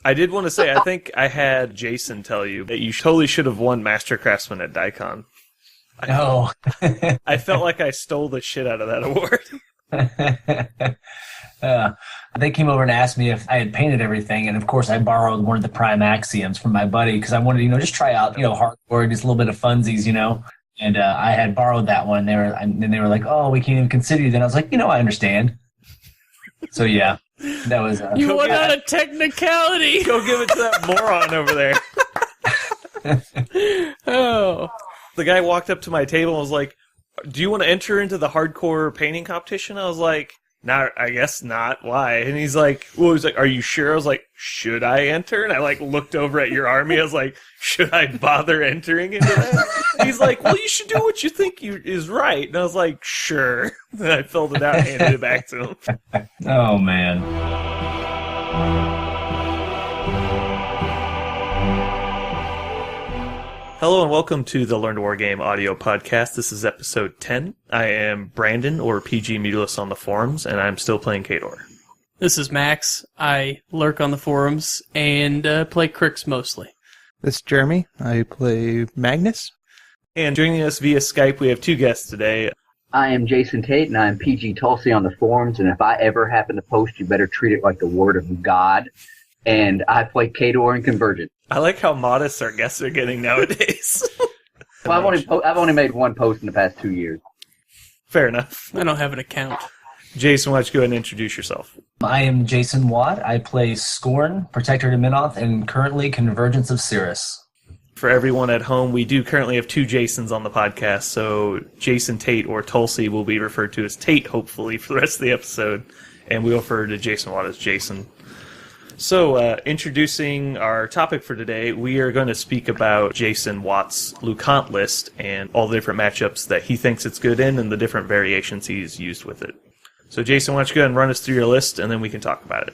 I did want to say, I think I had Jason tell you that you totally should have won Master Craftsman at Daikon. No. I felt like I stole the shit out of that award. They came over and asked me if I had painted everything, and of course I borrowed one of the Prime Axioms from my buddy because I wanted to, just try out, hardcore, just a little bit of funsies, And I had borrowed that one. And they were like, "Oh, we can't even consider you." Then I was like, I understand. So yeah, that was. You went on a technicality. Go give it to that moron over there. Oh. The guy walked up to my table and was like, "Do you want to enter into the hardcore painting competition?" I was like, "No, I guess not. Why?" And he's like, "Are you sure?" I was like, "Should I enter?" And I looked over at your army. I was like, "Should I bother entering into that?" And he's like, "Well, you should do what you think is right." And I was like, "Sure." Then I filled it out and handed it back to him. Oh man. Hello and welcome to the Learn to Wargame audio podcast. This is episode 10. I am Brandon, or PG Mutilus on the forums, and I'm still playing Khador. This is Max. I lurk on the forums and play Crix mostly. This is Jeremy. I play Magnus. And joining us via Skype, we have two guests today. I am Jason Tate, and I am PG Tulsey on the forums, and if I ever happen to post, you better treat it like the word of God. And I play Khador and Convergence. I like how modest our guests are getting nowadays. Well, I've only made one post in the past 2 years. Fair enough. I don't have an account. Jason, why don't you go ahead and introduce yourself? I am Jason Watt. I play Scorn, Protector to Minoth, and currently Convergence of Cyriss. For everyone at home, we do currently have two Jasons on the podcast, so Jason Tate or Tulsey will be referred to as Tate, hopefully, for the rest of the episode, and we'll refer to Jason Watt as Jason. So, introducing our topic for today, we are going to speak about Jason Watt's Lucant list and all the different matchups that he thinks it's good in and the different variations he's used with it. So, Jason, why don't you go ahead and run us through your list, and then we can talk about it.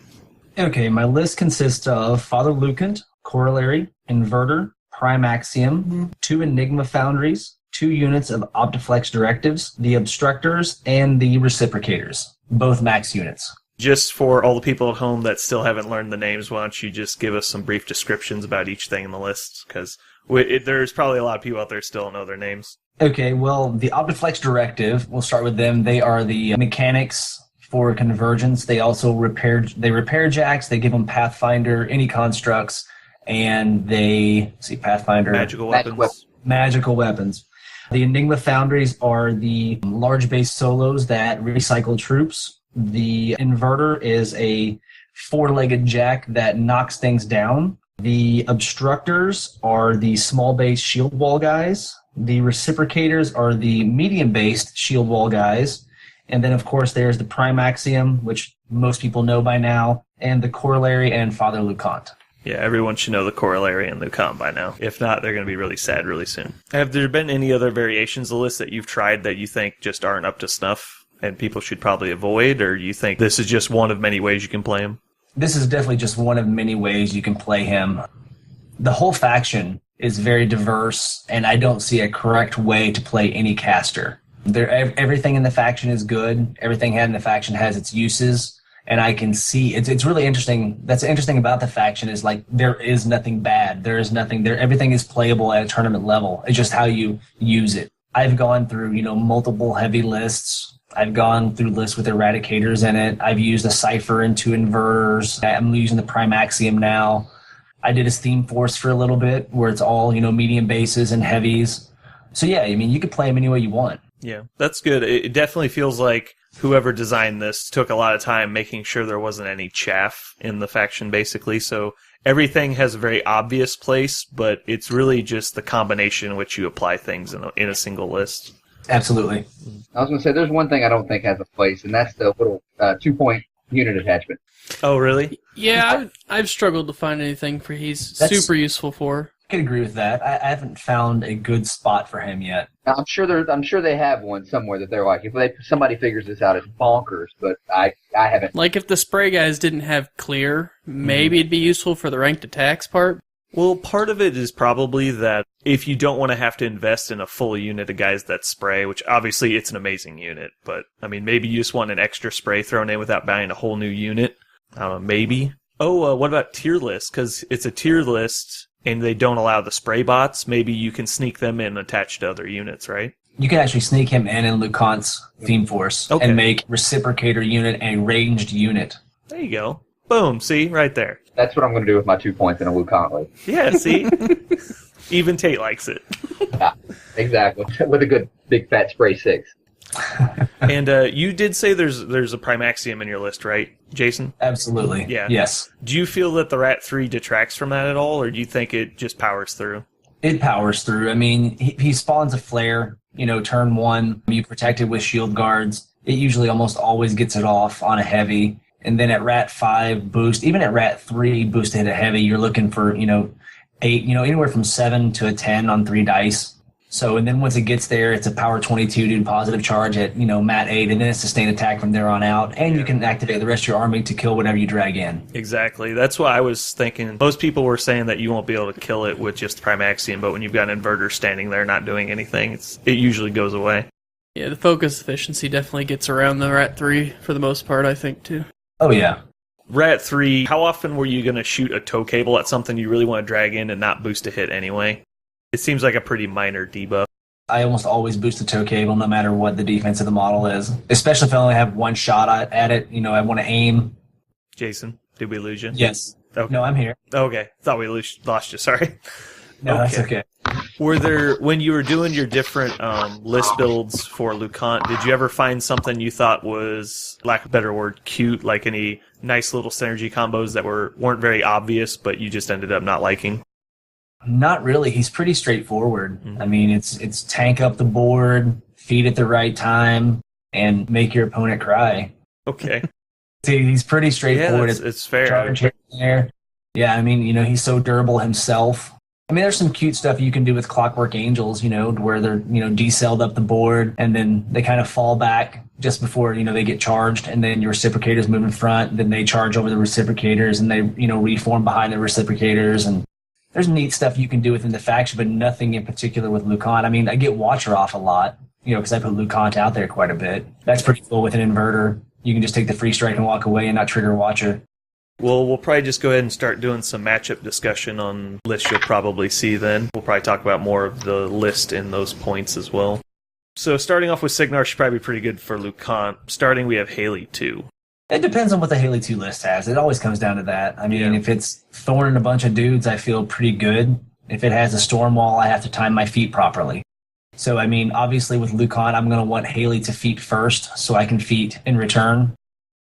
Okay, my list consists of Father Lucant, Corollary, Inverter, Prime Axiom, 2 Enigma Foundries, 2 units of Optiflex Directives, the Obstructors, and the Reciprocators, both max units. Just for all the people at home that still haven't learned the names, why don't you just give us some brief descriptions about each thing in the list? Because there's probably a lot of people out there who still don't know their names. Okay, well, the Optiflex Directive, we'll start with them. They are the mechanics for Convergence. They also repair jacks, they give them Pathfinder, any constructs, and Pathfinder. Magical weapons. Magical weapons. The Enigma Foundries are the large base solos that recycle troops. The Inverter is a 4-legged jack that knocks things down. The Obstructors are the small base shield wall guys. The Reciprocators are the medium-based shield wall guys. And then, of course, there's the Prime Axiom, which most people know by now, and the Corollary and Father Lucant. Yeah, everyone should know the Corollary and Lucant by now. If not, they're going to be really sad really soon. Have there been any other variations of the list that you've tried that you think just aren't up to snuff and people should probably avoid, or you think this is just one of many ways you can play him? This is definitely just one of many ways you can play him. The whole faction is very diverse, and I don't see a correct way to play any caster. Everything in the faction is good. Everything in the faction has its uses, and I can see it's really interesting. That's interesting about the faction is there is nothing bad. There is nothing there. Everything is playable at a tournament level. It's just how you use it. I've gone through multiple heavy lists. I've gone through lists with Eradicators in it. I've used a Cipher and 2 Inverters. I'm using the Prime Axiom now. I did a Steam Force for a little bit where it's all, medium bases and heavies. So yeah, you could play them any way you want. Yeah, that's good. It definitely feels like whoever designed this took a lot of time making sure there wasn't any chaff in the faction, basically. So everything has a very obvious place, but it's really just the combination in which you apply things in a single list. Absolutely. I was going to say, there's one thing I don't think has a place, and that's the little 2-point unit attachment. Oh, really? Yeah, I've struggled to find anything that's super useful for. I could agree with that. I haven't found a good spot for him yet. I'm sure they have one somewhere that they're like, if somebody figures this out, it's bonkers, but I haven't. Like if the spray guys didn't have clear, maybe it'd be useful for the ranked attacks part. Well, part of it is probably that if you don't want to have to invest in a full unit of guys that spray, which obviously it's an amazing unit, but maybe you just want an extra spray thrown in without buying a whole new unit. I don't know, maybe. Oh, what about tier lists? Because it's a tier list and they don't allow the spray bots. Maybe you can sneak them in attached to other units, right? You can actually sneak him in Lucant's Theme Force and make Reciprocator unit a ranged unit. There you go. Boom. See? Right there. That's what I'm going to do with my 2 points in a Lucant list. Yeah, see? Even Tate likes it. Yeah, exactly. With a good big fat spray 6. And you did say there's a Primaxium in your list, right, Jason? Absolutely. Yeah. Yes. Do you feel that the Rat 3 detracts from that at all, or do you think it just powers through? It powers through. I mean, he spawns a flare, turn 1. You protect it with shield guards. It usually almost always gets it off on a heavy. And then at Rat 5 boost, even at Rat 3 boost to hit a heavy, you're looking for, 8, anywhere from 7 to a 10 on 3 dice. So, and then once it gets there, it's a power 22 due to positive charge at, mat 8, and then it's sustained attack from there on out. And you can activate the rest of your army to kill whatever you drag in. Exactly. That's what I was thinking. Most people were saying that you won't be able to kill it with just Primaxium, but when you've got an inverter standing there not doing anything, it usually goes away. Yeah, the focus efficiency definitely gets around the Rat 3 for the most part, I think, too. Oh, yeah. Rat 3, how often were you going to shoot a tow cable at something you really want to drag in and not boost a hit anyway? It seems like a pretty minor debuff. I almost always boost the tow cable no matter what the defense of the model is, especially if I only have one shot at it. I want to aim. Jason, did we lose you? Yes. Okay. No, I'm here. Okay. Thought we lost you. Sorry. No, that's okay. Were there, when you were doing your different list builds for Lucant, did you ever find something you thought was, lack of a better word, cute, like any nice little synergy combos that weren't very obvious, but you just ended up not liking? Not really. He's pretty straightforward. Mm-hmm. I mean, it's tank up the board, feed at the right time, and make your opponent cry. Okay. See, he's pretty straightforward. Yeah, it's fair. Charge there. Yeah, I mean, he's so durable himself. I mean, there's some cute stuff you can do with Clockwork Angels, where they're, decelled up the board, and then they kind of fall back just before, they get charged, and then your reciprocators move in front, then they charge over the reciprocators, and they, reform behind the reciprocators, and there's neat stuff you can do within the faction, but nothing in particular with Lucant. I mean, I get Watcher off a lot, because I put Lucant out there quite a bit. That's pretty cool with an inverter. You can just take the free strike and walk away and not trigger Watcher. Well, we'll probably just go ahead and start doing some matchup discussion on lists you'll probably see then. We'll probably talk about more of the list in those points as well. So starting off with Signar should probably be pretty good for Lucant. Starting, we have Haley 2. It depends on what the Haley 2 list has. It always comes down to that. I mean, if it's Thorn and a bunch of dudes, I feel pretty good. If it has a Storm Wall, I have to time my feet properly. So, I mean, obviously with Lucant, I'm going to want Haley to feet first so I can feet in return.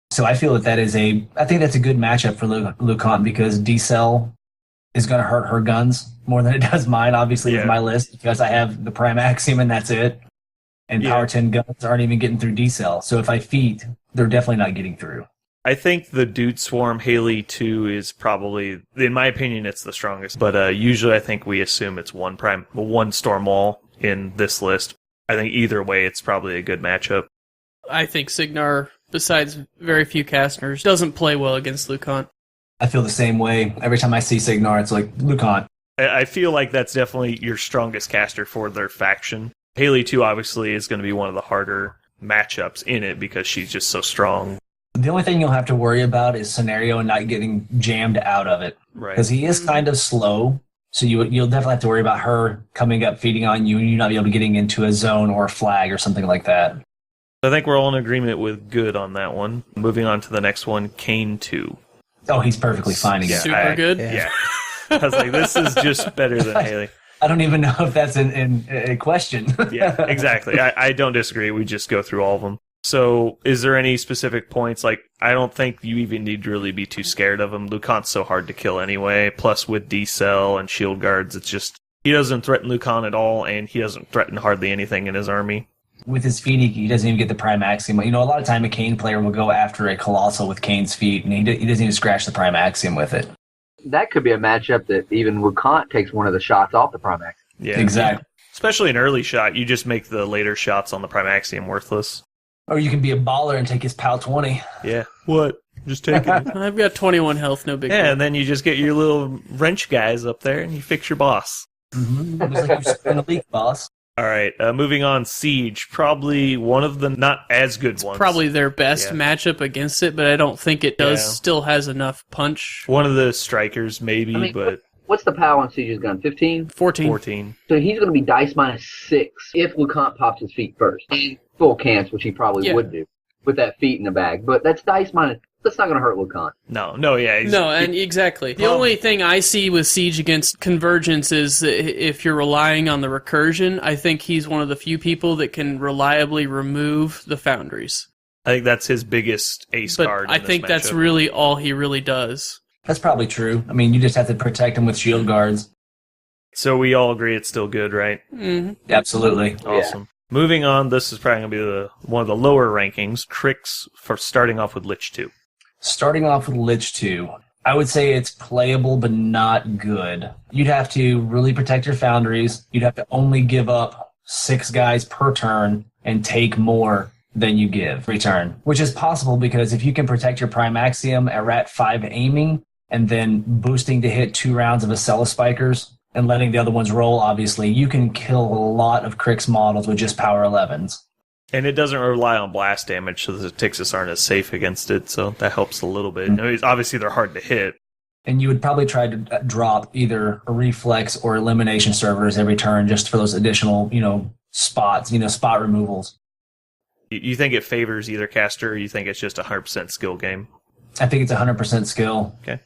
So I feel that I think that's a good matchup for Lucant because D-Cell is going to hurt her guns more than it does mine, obviously, with my list because I have the Primaxium and that's it. And Power 10 guns aren't even getting through D-Cell. So if I feet, they're definitely not getting through. I think the Dude Swarm Haley 2 is probably, in my opinion, it's the strongest. But usually I think we assume it's one Storm Wall in this list. I think either way, it's probably a good matchup. I think Signar, besides very few casters, doesn't play well against Lucant. I feel the same way. Every time I see Signar, it's like, Lucant. I feel like that's definitely your strongest caster for their faction. Haley 2 obviously is going to be one of the harder matchups in it because she's just so strong. The only thing you'll have to worry about is scenario and not getting jammed out of it. Right. Because he is kind of slow, so you'll definitely have to worry about her coming up, feeding on you, and you not be able to getting into a zone or a flag or something like that. I think we're all in agreement with good on that one. Moving on to the next one, Kane 2. Oh, he's perfectly fine again. Super good? Yeah. I was like, this is just better than Haley. I don't even know if that's a question. Yeah, exactly. I don't disagree. We just go through all of them. So is there any specific points? Like, I don't think you even need to really be too scared of him. Lucant's so hard to kill anyway. Plus, with D-Cell and shield guards, it's just, he doesn't threaten Lucant at all, and he doesn't threaten hardly anything in his army. With his feet, he doesn't even get the Primaxium. A lot of time a Kane player will go after a Colossal with Kane's feet, and he doesn't even scratch the Primaxium with it. That could be a matchup that even Lucant takes one of the shots off the Primaxium. Yeah, exactly. Especially an early shot, you just make the later shots on the Primaxium worthless. Or you can be a baller and take his PAL 20. Yeah. What? Just take it. I've got 21 health, no big deal. Yeah, and then you just get your little wrench guys up there and you fix your boss. Mm-hmm. It was like you're in a league, boss. All right, moving on, Siege. Probably one of the not as good ones. Probably their best matchup against it, but I don't think it does. Yeah. Still has enough punch. One of the strikers, maybe, but... What's the power on Siege's gun? 15? 14. So he's going to be dice -6 if LeConte pops his feet first. And full cans, which he probably would do with that feet in the bag. But that's dice minus. That's not going to hurt LeConte. Exactly. The only thing I see with Siege against Convergence is if you're relying on the recursion, I think he's one of the few people that can reliably remove the foundries. I think that's his biggest ace card. I think that's really all he really does. That's probably true. I mean, you just have to protect him with shield guards. So we all agree it's still good, right? Mm-hmm. Absolutely. Awesome. Yeah. Moving on, this is probably going to be one of the lower rankings. Crix for starting off with Lich 2. Starting off with Lich 2, I would say it's playable but not good. You'd have to really protect your foundries. You'd have to only give up 6 guys per turn and take more than you give return, which is possible because if you can protect your Prime Axiom at Rat 5 aiming and then boosting to hit 2 rounds of Acela Spikers and letting the other ones roll, obviously, you can kill a lot of Crix models with just power 11s. And it doesn't rely on blast damage, so the Tixis aren't as safe against it, so that helps a little bit. Mm-hmm. I mean, obviously, they're hard to hit. And you would probably try to drop either a reflex or elimination servers every turn just for those additional, spots, spot removals. You think it favors either caster, or you think it's just a 100% skill game? I think it's 100% skill. Okay.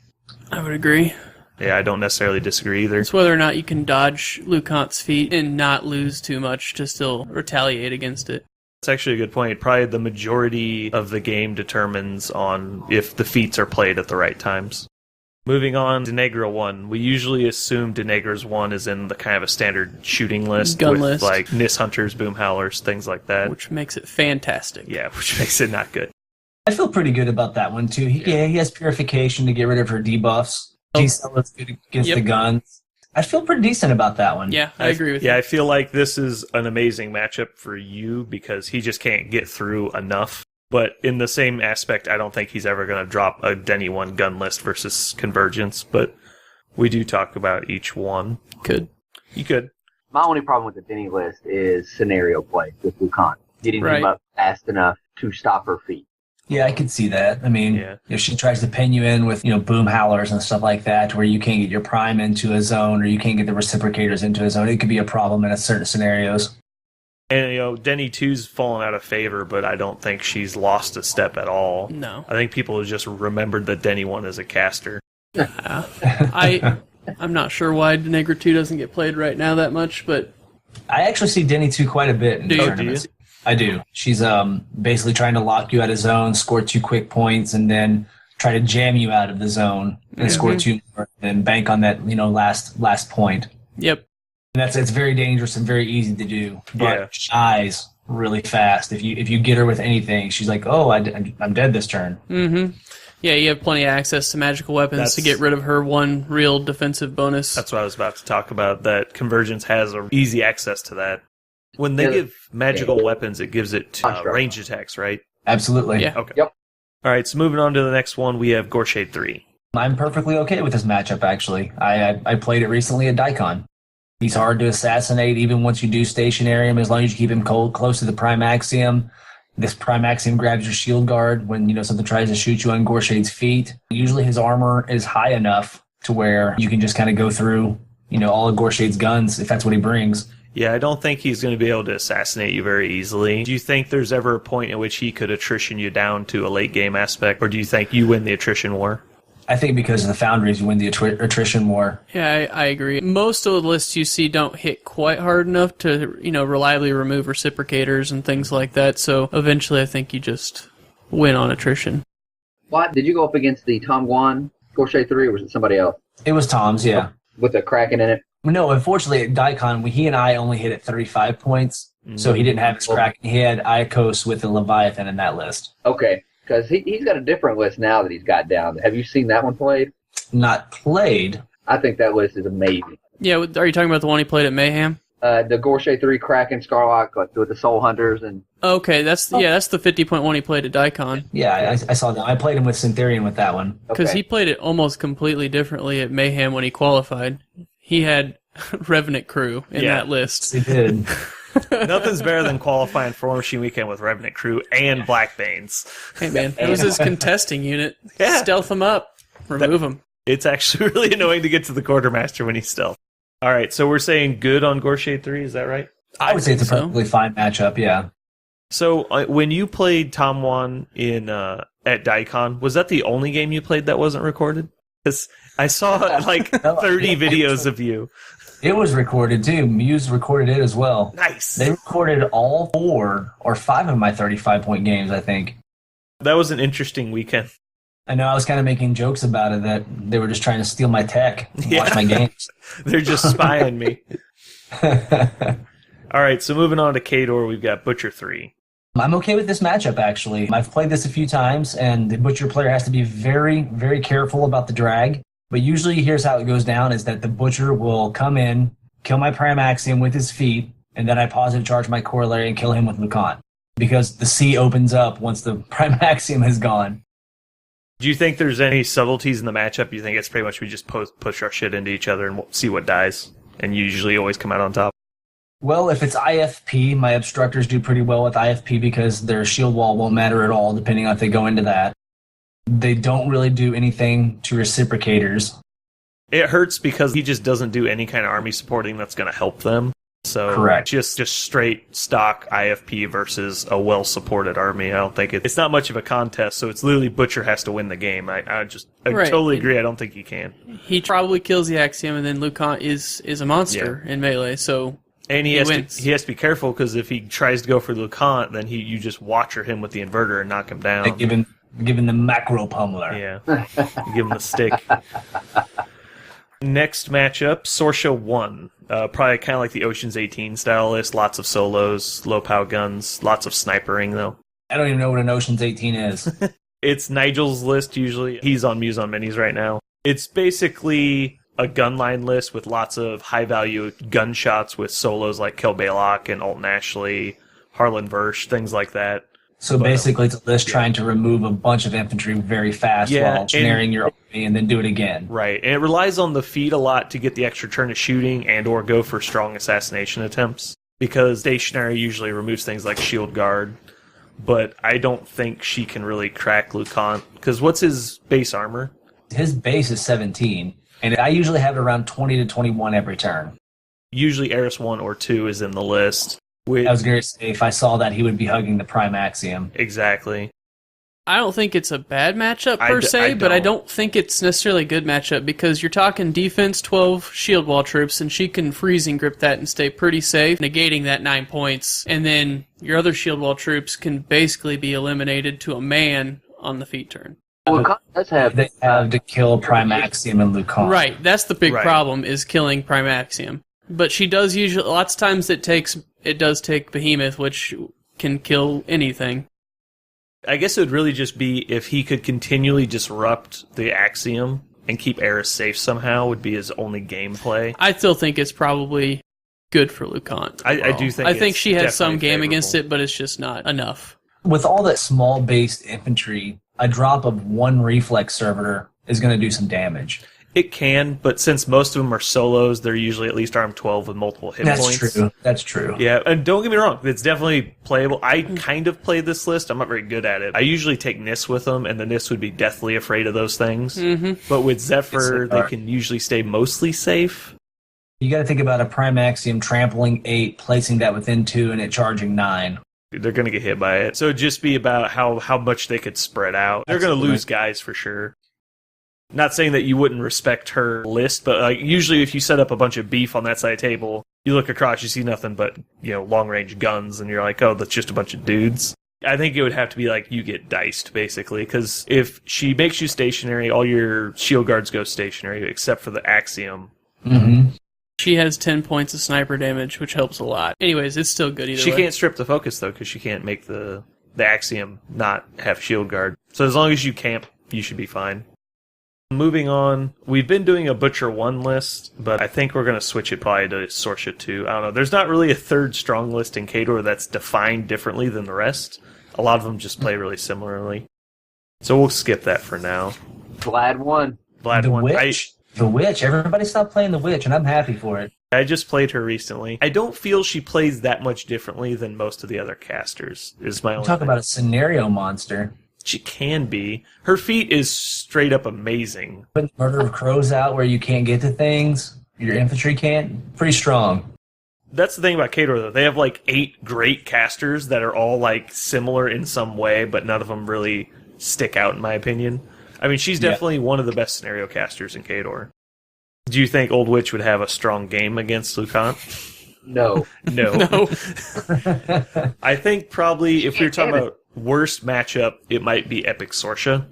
I would agree. Yeah, I don't necessarily disagree either. It's whether or not you can dodge LeConte's feet and not lose too much to still retaliate against it. That's actually a good point. Probably the majority of the game determines on if the feats are played at the right times. Moving on, Denegra 1. We usually assume Denegra's 1 is in the kind of a standard shooting list Gun with list. like Nis Hunters, Boom Howlers, things like that. Which makes it fantastic. Yeah, which makes it not good. I feel pretty good about that one, too. He has Purification to get rid of her debuffs. G-Cell is good against the guns. I feel pretty decent about that one. Yeah, I agree with you. Yeah, I feel like this is an amazing matchup for you because he just can't get through enough. But in the same aspect, I don't think he's ever going to drop a Denny 1 gun list versus Convergence, but we do talk about each one. You could. My only problem with the Denny list is scenario play with LeConte. Getting him up fast enough to stop her feet. Yeah, I could see that. I mean, if she tries to pin you in with, boom howlers and stuff like that, to where you can't get your prime into a zone or you can't get the reciprocators into a zone, it could be a problem in certain scenarios. And, Denny 2's fallen out of favor, but I don't think she's lost a step at all. No. I think people have just remembered that Denny 1 as a caster. I'm not sure why Denegra 2 doesn't get played right now that much, but... I actually see Denny 2 quite a bit in tournaments. I do. She's basically trying to lock you out of zone, score 2 quick points, and then try to jam you out of the zone and score 2 more, and bank on that, last point. Yep. And it's very dangerous and very easy to do. But she dies really fast. If you get her with anything, she's like, oh, I'm dead this turn. Mm-hmm. Yeah, you have plenty of access to magical weapons to get rid of her one real defensive bonus. That's what I was about to talk about, that Convergence has easy access to that. When they give magical weapons, it gives it range attacks, right? Absolutely. Yeah. Okay. Yep. All right, so moving on to the next one, we have Gorshade 3. I'm perfectly okay with this matchup, actually. I played it recently at Daikon. He's hard to assassinate, even once you do stationary him, as long as you keep him close to the Prime Axiom. This Prime Axiom grabs your shield guard when, something tries to shoot you on Gorshade's feet. Usually his armor is high enough to where you can just kind of go through, all of Gorshade's guns, if that's what he brings. Yeah, I don't think he's going to be able to assassinate you very easily. Do you think there's ever a point in which he could attrition you down to a late game aspect, or do you think you win the attrition war? I think because of the foundries, you win the attrition war. Yeah, I agree. Most of the lists you see don't hit quite hard enough to, reliably remove reciprocators and things like that, so eventually I think you just win on attrition. What? Did you go up against the Tom Guan Gorshade 3, or was it somebody else? It was Tom's, yeah. With the Kraken in it? No, unfortunately at Daikon, he and I only hit at 35 points, so he didn't have his Kraken. He had Iacos with the Leviathan in that list. Okay, because he's got a different list now that he's got down. Have you seen that one played? Not played. I think that list is amazing. Yeah, are you talking about the one he played at Mayhem? The Gorshade 3 Kraken Scarlock with the Soul Hunters and. Okay, that's the 50-point he played at Daikon. Yeah, I saw that. I played him with Syntherian with that one. Because he played it almost completely differently at Mayhem when he qualified. He had Revenant Crew in that list. He did. Nothing's better than qualifying for Warmachine Weekend with Revenant Crew and Blackbanes. Hey, man, it was his contesting unit. Yeah. Stealth him up. Remove him. It's actually really annoying to get to the Quartermaster when he's stealth. All right, so we're saying good on Gorshade 3, is that right? I would say it's a perfectly fine matchup, yeah. So when you played Tom Wan at Daikon, was that the only game you played that wasn't recorded? Because I saw like 30 videos of you. It was recorded too. Muse recorded it as well. Nice. They recorded all 4 or 5 of my 35-point games, I think. That was an interesting weekend. I know I was kind of making jokes about it, that they were just trying to steal my tech and watch my games. They're just spying me. All right, so moving on to Khador, we've got Butcher 3. I'm okay with this matchup, actually. I've played this a few times, and the Butcher player has to be very, very careful about the drag. But usually here's how it goes down, is that the Butcher will come in, kill my Prime Axiom with his feet, and then I positive charge my Corollary and kill him with Lucan. Because the sea opens up once the Prime Axiom is gone. Do you think there's any subtleties in the matchup? You think it's pretty much we just push our shit into each other and see what dies? And you usually always come out on top? Well, if it's IFP, my Obstructors do pretty well with IFP because their shield wall won't matter at all, depending on if they go into that. They don't really do anything to Reciprocators. It hurts because he just doesn't do any kind of army supporting that's going to help them. So correct. Just straight stock IFP versus a well-supported army. I don't think it's not much of a contest, so it's literally Butcher has to win the game. I totally agree. I don't think he can. He probably kills the Axiom, and then Lucan is a monster in melee, so and he has to be careful, because if he tries to go for Lucan, then you just watcher him with the inverter and knock him down. Given the macro pummeler. Yeah. Give him the stick. Next matchup, Sorsha 1. Probably kind of like the Ocean's 18 style list. Lots of solos, low-pow guns, lots of snipering, though. I don't even know what an Ocean's 18 is. It's Nigel's list, usually. He's on Muse on Minis right now. It's basically a gunline list with lots of high-value gunshots with solos like Kel Balok and Alton Ashley, Harlan Versh, things like that. So basically it's a list trying to remove a bunch of infantry very fast while snaring your army and then do it again. Right, and it relies on the feet a lot to get the extra turn of shooting and or go for strong assassination attempts, because stationary usually removes things like shield guard, but I don't think she can really crack Lucan, because what's his base armor? His base is 17, and I usually have it around 20 to 21 every turn. Usually Eris 1 or 2 is in the list. I was going to say, if I saw that, he would be hugging the Prime Axiom. Exactly. I don't think it's a bad matchup per se, but I don't think it's necessarily a good matchup, because you're talking defense 12 shield wall troops, and she can freezing grip that and stay pretty safe, negating that 9 points, and then your other shield wall troops can basically be eliminated to a man on the feet turn. Well, they have to kill Prime Axiom and Lucan. Right, that's the big problem, is killing Prime Axiom. But she does usually, lots of times it does take Behemoth, which can kill anything. I guess it would really just be if he could continually disrupt the Axiom and keep Eris safe somehow would be his only gameplay. I still think it's probably good for Lucan. I do think I think she has some game favorable against it, but it's just not enough. With all that small-based infantry, a drop of 1 reflex servitor is going to do some damage. It can, but since most of them are solos, they're usually at least armed 12 with multiple hit points. That's true. Yeah, and don't get me wrong, it's definitely playable. I kind of play this list. I'm not very good at it. I usually take Nis with them, and the Nis would be deathly afraid of those things. Mm-hmm. But with Zephyr, they can usually stay mostly safe. You got to think about a Prime Axiom trampling 8, placing that within 2, and it charging 9. They're going to get hit by it. So it'd just be about how much they could spread out. They're going to lose guys for sure. Not saying that you wouldn't respect her list, but usually if you set up a bunch of beef on that side of the table, you look across, you see nothing but long-range guns, and you're like, oh, that's just a bunch of dudes. I think it would have to be like you get diced, basically, because if she makes you stationary, all your shield guards go stationary, except for the Axiom. Mm-hmm. She has 10 points of sniper damage, which helps a lot. Anyways, it's still good either way. She can't strip the focus, though, because she can't make the Axiom not have shield guard. So as long as you camp, you should be fine. Moving on, we've been doing a Butcher 1 list, but I think we're going to switch it probably to Sorsha 2. I don't know. There's not really a third strong list in Khador that's defined differently than the rest. A lot of them just play really similarly. So we'll skip that for now. Vlad won. Vlad won. The Witch. Everybody stopped playing the Witch, and I'm happy for it. I just played her recently. I don't feel she plays that much differently than most of the other casters, is my only Talk thing. about a scenario monster. She can be. Her feat is straight up amazing. Putting Murder of Crows out where you can't get to things, your infantry can't. Pretty strong. That's the thing about Khador, though. They have like 8 great casters that are all like similar in some way, but none of them really stick out, in my opinion. I mean, she's definitely one of the best scenario casters in Khador. Do you think Old Witch would have a strong game against Lucant? No. No. No. I think probably if we were talking about worst matchup, it might be Epic Sorsha,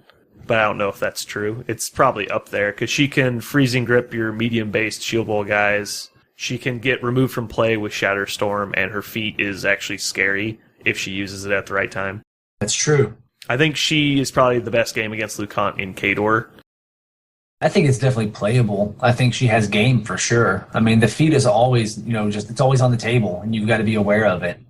but I don't know if that's true. It's probably up there, because she can freezing grip your medium-based Shield Wall guys. She can get removed from play with Shatterstorm, and her feat is actually scary if she uses it at the right time. That's true. I think she is probably the best game against Lucant in Khador. I think it's definitely playable. I think she has game for sure. I mean, the feat is always, it's always on the table, and you've got to be aware of it.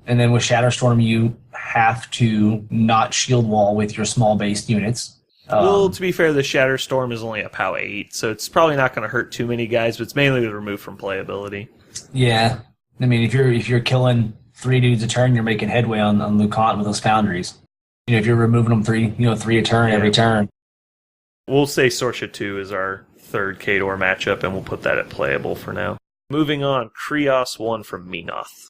And then with Shatterstorm, you have to not shield wall with your small-based units. Well, to be fair, the Shatterstorm is only a POW 8, so it's probably not going to hurt too many guys, but it's mainly the remove from playability. Yeah. I mean, if you're killing 3 dudes a turn, you're making headway on Lucant with those foundries. If you're removing them 3 a turn every turn. We'll say Sorsha 2 is our third Khador matchup, and we'll put that at playable for now. Moving on, Krios 1 from Menoth.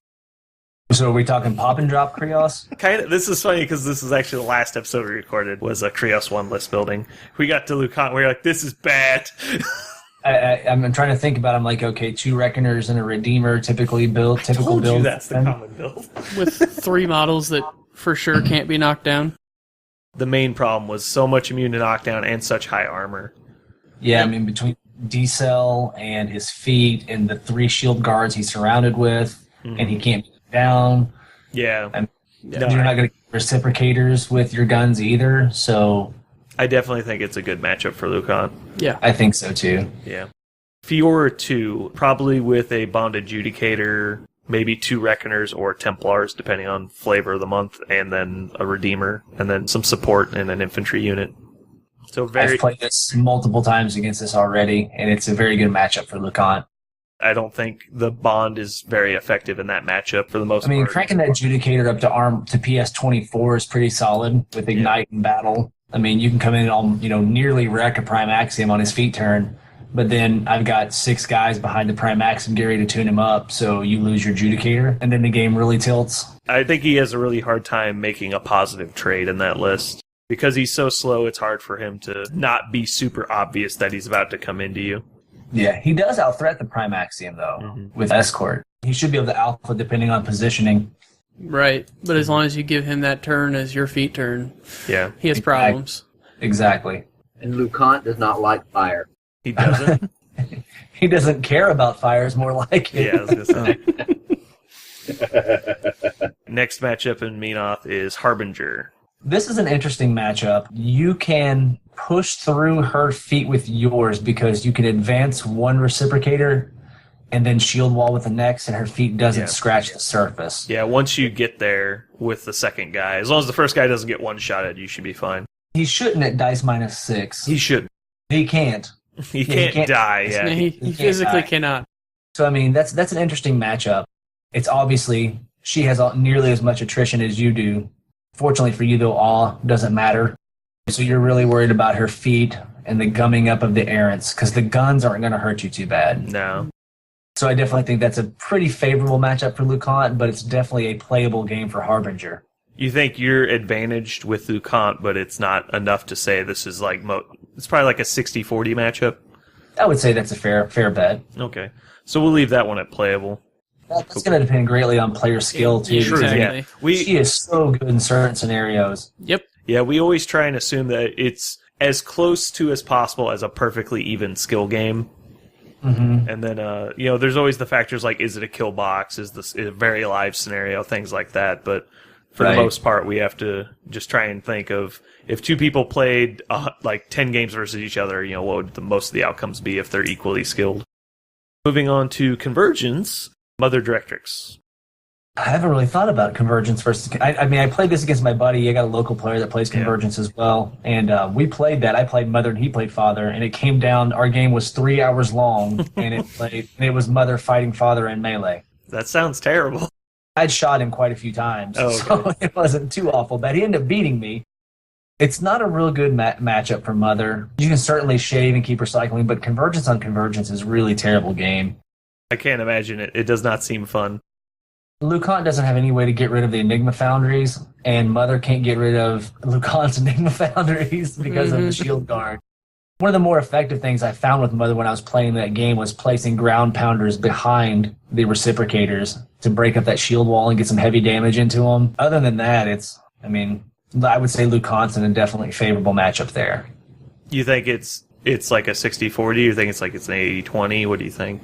So are we talking pop and drop Krios? Kind of. This is funny because this is actually the last episode we recorded was a Krios 1 list building. We got to Lucant, we were like, this is bad. I'm trying to think about it. I'm like, okay, 2 Reckoners and a Redeemer typical build. That's the common build. With 3 models that for sure can't be knocked down. The main problem was so much immune to knockdown and such high armor. Yeah, I mean, between D-Cell and his feet and the 3 shield guards he's surrounded with, and he can't be down. Yeah. And you're not going to get reciprocators with your guns either, so... I definitely think it's a good matchup for Lucant. Yeah. I think so, too. Yeah. Fiora 2, probably with a Bond Adjudicator, maybe 2 Reckoners or Templars, depending on flavor of the month, and then a Redeemer, and then some support and an infantry unit. So I've played this multiple times against this already, and it's a very good matchup for Lucant. I don't think the Bond is very effective in that matchup for the most part. I mean, cranking that Adjudicator up to PS 24 is pretty solid with Ignite and Battle. I mean, you can come in and all, nearly wreck a Prime Axiom on his feet turn, but then I've got 6 guys behind the Prime Axiom getting ready to tune him up, so you lose your Adjudicator, and then the game really tilts. I think he has a really hard time making a positive trade in that list. Because he's so slow, it's hard for him to not be super obvious that he's about to come into you. Yeah, he does out-threat the Prime Axiom, though, with Escort. He should be able to alpha depending on positioning. Right, but as long as you give him that turn as your feet turn, yeah, he has problems. Exactly. And Lucant does not like fire. He doesn't? He doesn't care about fires, more like it. Yeah, I was going to say. Next matchup in Menoth is Harbinger. This is an interesting matchup. You can push through her feet with yours because you can advance 1 reciprocator and then shield wall with the next, and her feet doesn't scratch the surface. Yeah, once you get there with the second guy, as long as the first guy doesn't get one shot at you, should be fine. He shouldn't at dice -6. He should. He can't. He can't die, yeah. He physically cannot. So, I mean, that's an interesting matchup. It's obviously, she has nearly as much attrition as you do. Fortunately for you, though, awe doesn't matter. So you're really worried about her feet and the gumming up of the errants, because the guns aren't going to hurt you too bad. No. So I definitely think that's a pretty favorable matchup for Lucant, but it's definitely a playable game for Harbinger. You think you're advantaged with Lucant, but it's not enough to say this is like... it's probably like a 60-40 matchup? I would say that's a fair bet. Okay. So we'll leave that one at playable. That's going to depend greatly on player skill, too. True, Exactly. yeah. She is so good in certain scenarios. Yep. Yeah, we always try and assume that it's as close to as possible as a perfectly even skill game. Mm-hmm. And then, there's always the factors like, is it a kill box? Is this a very live scenario? Things like that. But for the most part, we have to just try and think of if 2 people played like 10 games versus each other, what would most of the outcomes be if they're equally skilled? Moving on to Convergence, Mother Directrix. I haven't really thought about Convergence versus... I mean, I played this against my buddy. I got a local player that plays Convergence as well. And we played that. I played Mother and he played Father. And it came down... Our game was 3 hours long. And it was Mother fighting Father in melee. That sounds terrible. I'd shot him quite a few times. Oh, okay. So it wasn't too awful. But he ended up beating me. It's not a real good matchup for Mother. You can certainly shave and keep recycling. But Convergence on Convergence is a really terrible game. I can't imagine it. It does not seem fun. Lucan doesn't have any way to get rid of the Enigma Foundries, and Mother can't get rid of Lucan's Enigma Foundries because of the shield guard. One of the more effective things I found with Mother when I was playing that game was placing ground pounders behind the reciprocators to break up that shield wall and get some heavy damage into them. Other than that, I would say Lucan's in a definitely favorable matchup there. You think it's like a 60-40? You think it's an 80-20? What do you think?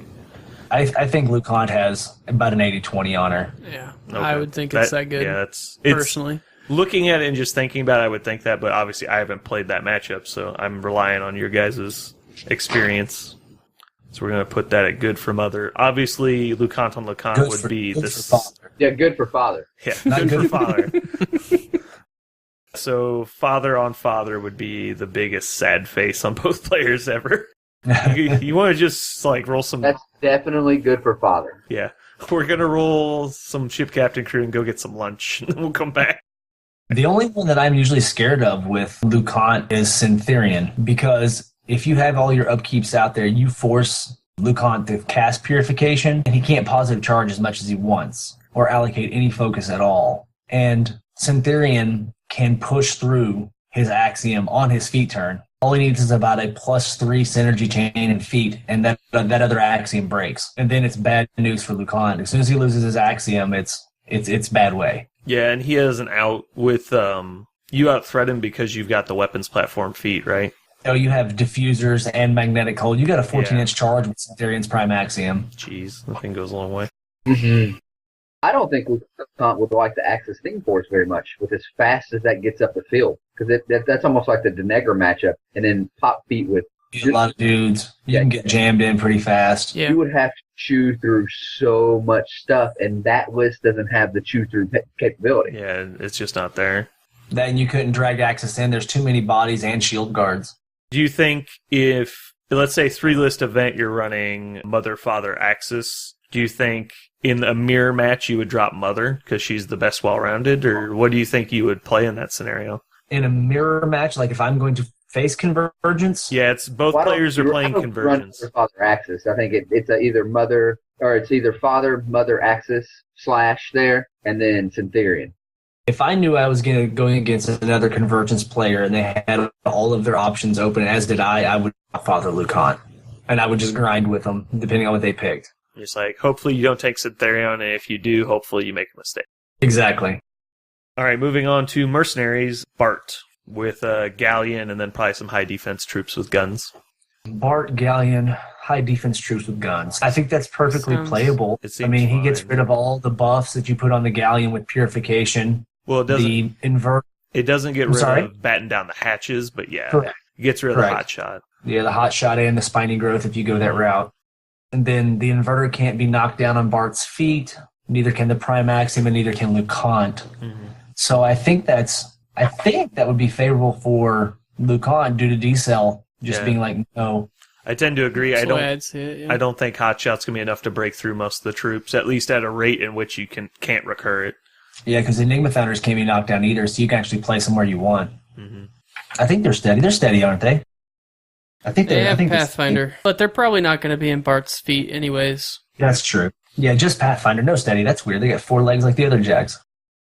I think Lucan has about an 80-20 on her. Yeah, Okay. I would think it's that good. Yeah, it's personally. Looking at it and just thinking about it, I would think that, but obviously I haven't played that matchup, so I'm relying on your guys' experience. So we're going to put that at good for Mother. Obviously, Lucan on Lucan would be this. Yeah, good for Father. Yeah, good for Father. So Father on Father would be the biggest sad face on both players ever. You want to just roll some... That's definitely good for Father. Yeah. We're going to roll some ship captain crew and go get some lunch, and then we'll come back. The only one that I'm usually scared of with Lucan is Syntherian, because if you have all your upkeeps out there, you force Lucan to cast Purification, and he can't positive charge as much as he wants, or allocate any focus at all. And Syntherian can push through his Axiom on his feat turn. All he needs is about a +3 synergy chain in feet, and that other Axiom breaks. And then it's bad news for Lucan. As soon as he loses his Axiom, it's bad way. Yeah, and he has an out with you out-threat him because you've got the weapons platform feat, right? Oh, you have diffusers and magnetic hold. You got a 14-inch charge with Syntherian's prime Axiom. Jeez, the thing goes a long way. Mm-hmm. I don't think Lucan would like the Axis Sting Force very much with as fast as that gets up the field. Because that's almost like the Denegger matchup, and then pop feet with a lot of dudes. You can get jammed in pretty fast. Yeah. You would have to chew through so much stuff, and that list doesn't have the chew-through capability. Yeah, it's just not there. Then you couldn't drag Axis in. There's too many bodies and shield guards. Do you think if, let's say, 3-list event, you're running Mother, Father, Axis, do you think in a mirror match you would drop Mother because she's the best well-rounded, or what do you think you would play in that scenario? In a mirror match, like if I'm going to face Convergence? Yeah, it's both players are playing Convergence. Run Father Axis. I think it's either Mother, or it's either Father, Mother Axis / there, and then Syntherian. If I knew I was going against another Convergence player and they had all of their options open, as did I would Father Lucan. And I would just grind with them, depending on what they picked. It's like, hopefully you don't take Syntherion, and if you do, hopefully you make a mistake. Exactly. All right, moving on to Mercenaries, Bart, with a Galleon and then probably some high defense troops with guns. Bart, Galleon, high defense troops with guns. I think that's perfectly playable. I mean, he gets rid of all the buffs that you put on the Galleon with Purification. Well, it doesn't. It doesn't get rid of batten down the hatches, but yeah, Correct. It gets rid of the hot shot. Yeah, the hot shot and the spiny growth if you go that route. And then the inverter can't be knocked down on Bart's feet. Neither can the Prime Axiom, and neither can Lucan. Mm-hmm. So I think that would be favorable for Lucan due to D-Cell just being like, no. I tend to agree. I don't think hot shot's gonna be enough to break through most of the troops, at least at a rate in which you can't recur it. Yeah, because Enigma Founders can't be knocked down either, so you can actually play somewhere you want. Mm-hmm. I think they're steady. They're steady, aren't they? They have Pathfinder, but they're probably not going to be in Bart's feet anyways. That's true. Yeah, just Pathfinder, no steady. That's weird. They got 4 legs like the other Jacks.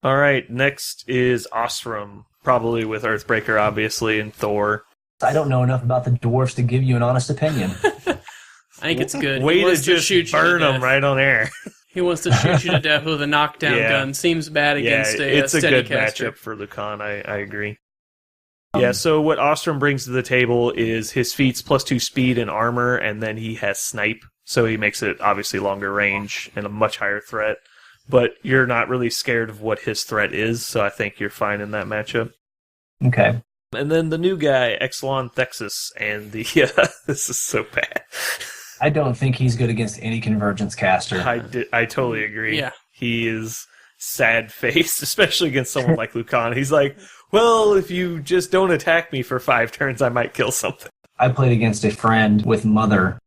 All right, next is Ostrom, probably with Earthbreaker, obviously, and Thor. I don't know enough about the dwarves to give you an honest opinion. I think it's good. Way to just burn them right on air. He wants to shoot you to death with a knockdown gun. Seems bad against it's a good caster. matchup for Lucan. I agree. Yeah, so what Ostrom brings to the table is his feats +2 speed and armor, and then he has snipe, so he makes it obviously longer range and a much higher threat. But you're not really scared of what his threat is, so I think you're fine in that matchup. Okay. And then the new guy, Exelon Thexus, and the this is so bad. I don't think he's good against any Convergence caster. I totally agree. Yeah. He is sad face, especially against someone like Lucan. He's like, well, if you just don't attack me for 5 turns, I might kill something. I played against a friend with Mother.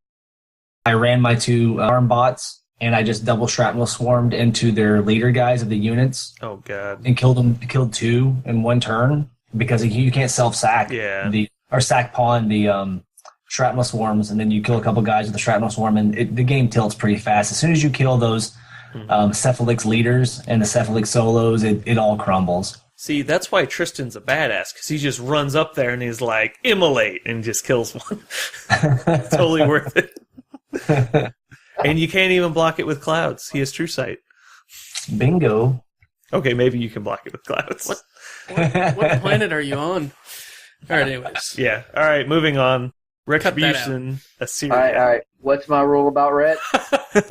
I ran my 2 arm bots, and I just double shrapnel swarmed into their leader guys of the units. Oh, God. And killed 2 in 1 turn, because you can't self-sack. Yeah. Or sack pawn the shrapnel swarms, and then you kill a couple guys with the shrapnel swarm, and the game tilts pretty fast. As soon as you kill those Cephalix leaders and the Cephalix solos, it all crumbles. See, that's why Tristan's a badass, because he just runs up there and he's like, immolate, and just kills one. Totally worth it. And you can't even block it with clouds. He has true sight. Bingo. Okay, maybe you can block it with clouds. What planet are you on? All right, anyways. Yeah. All right, moving on. Retribution, Assyria. All right. What's my rule about ret?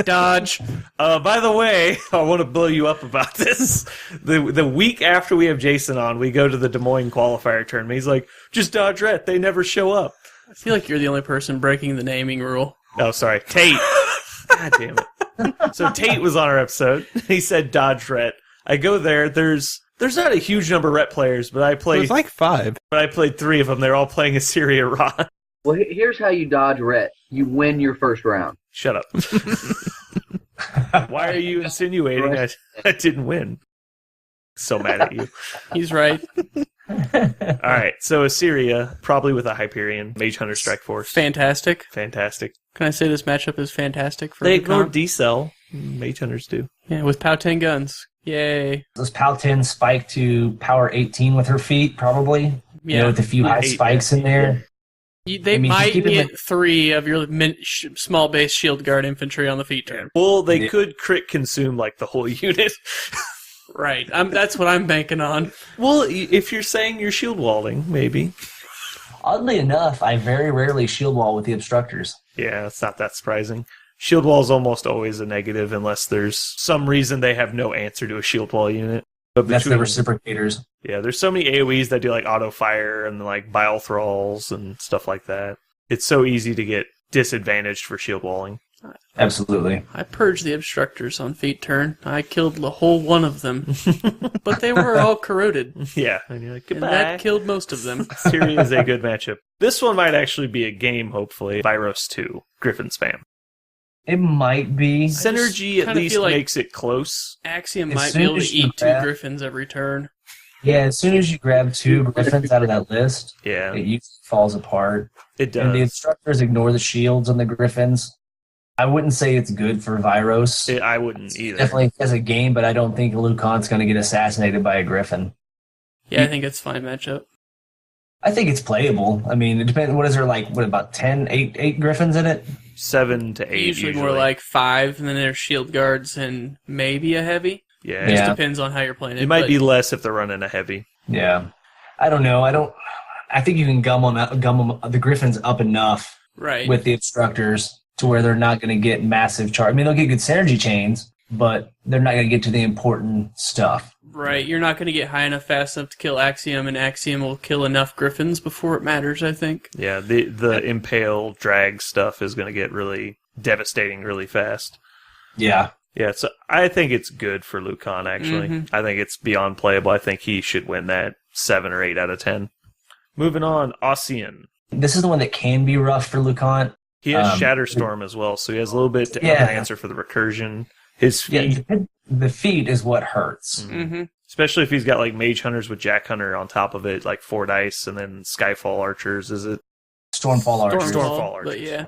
Dodge. By the way, I want to blow you up about this. The week after we have Jason on, we go to the Des Moines qualifier tournament. He's like, just dodge ret. They never show up. I feel like you're the only person breaking the naming rule. Oh, sorry. Tate. God damn it. So Tate was on our episode. He said dodge ret. I go there. There's not a huge number of ret players, but I played... It was like 5. But I played 3 of them. They're all playing Assyria Ra. Well, here's how you dodge ret. You win your first round. Shut up. Why are you insinuating I didn't win? So mad at you. He's right. All right, so Assyria, probably with a Hyperion, Mage Hunter Strike Force. Fantastic. Fantastic. Can I say this matchup is fantastic for They Lucan? ignore D-Cell. Mage Hunters do. Yeah, with POW 10 guns. Yay. Those POW 10 spike to power 18 with her feet, probably. Yeah. You know, with a few high spikes in there. They might get 3 of your small base shield guard infantry on the feet turn. Well, they could crit consume like the whole unit. Right. That's what I'm banking on. Well, if you're saying you're shield walling, maybe. Oddly enough, I very rarely shield wall with the obstructors. Yeah, it's not that surprising. Shield wall is almost always a negative unless there's some reason they have no answer to a shield wall unit. But That's the reciprocators. Yeah, there's so many AoEs that do like auto fire and like bile thralls and stuff like that. It's so easy to get disadvantaged for shield walling. Absolutely. I purged the obstructors on feet turn. I killed the whole one of them. But they were all corroded. Yeah, and you're like, goodbye. And that killed most of them. Syria is a good matchup. This one might actually be a game, hopefully. Vyros 2, Griffin Spam. It might be. Synergy at least makes it close. Axiom might be able to eat 2 Griffins every turn. Yeah, as soon as you grab 2 Griffins out of that list, yeah, it usually falls apart. It does. And the instructors ignore the shields on the Griffins. I wouldn't say it's good for Vyros. I wouldn't either. Definitely as a game, but I don't think Lucan's going to get assassinated by a Griffin. Yeah, I think it's a fine matchup. I think it's playable. I mean, it depends. What is there like? What about 10, 8 Griffins in it? 7 to 8. Usually more like 5, and then there's shield guards and maybe a heavy. Yeah, it just depends on how you're playing it. It might be less if they're running a heavy. Yeah, I don't know. I think you can gum the Griffins up enough, right, with the instructors to where they're not going to get massive charge. I mean, they'll get good synergy chains, but they're not going to get to the important stuff. Right, you're not going to get high enough fast enough to kill Axiom, and Axiom will kill enough Griffins before it matters, I think. Yeah, the impale drag stuff is going to get really devastating really fast. Yeah. Yeah, so I think it's good for Lucan, actually. Mm-hmm. I think it's beyond playable. I think he should win that 7 or 8 out of 10. Moving on, Ossian. This is the one that can be rough for Lucan. He has Shatterstorm as well, so he has a little bit to answer for the recursion. His feet. Yeah, the feet is what hurts. Mm-hmm. Especially if he's got like Mage Hunters with Jack Hunter on top of it, like 4 dice, and then Skyfall Archers, is it? Stormfall Archers. Stormfall Archers. But yeah.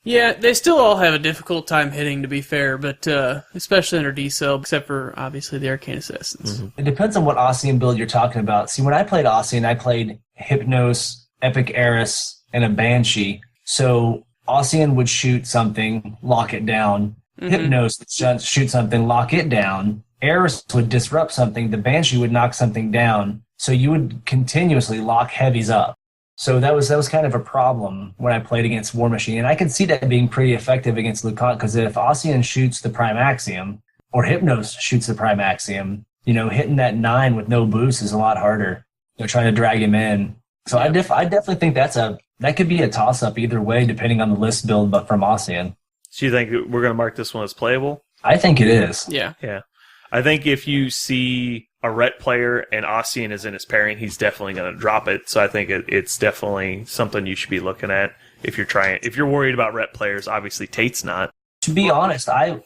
Yeah, they still all have a difficult time hitting, to be fair, but especially under D-Cell, except for, obviously, the Arcane Assassins. Mm-hmm. It depends on what Ossian build you're talking about. See, when I played Ossian, I played Hypnos, Epic Eris, and a Banshee. So Ossian would shoot something, lock it down. Mm-hmm. Hypnos would shoot something, lock it down. Eris would disrupt something. The Banshee would knock something down. So you would continuously lock heavies up. So that was kind of a problem when I played against Warmachine. And I can see that being pretty effective against Lucan, because if Ossian shoots the Prime Axiom, or Hypnos shoots the Prime Axiom, hitting that 9 with no boost is a lot harder. They're trying to drag him in. So I definitely think that could be a toss-up either way, depending on the list build, but from Ossian. So you think we're going to mark this one as playable? I think it is. Yeah. Yeah. I think if you see a Ret player and Ossian is in his pairing, he's definitely going to drop it. So I think it's definitely something you should be looking at if you're worried about Ret players. Obviously, Tate's not. To be honest, I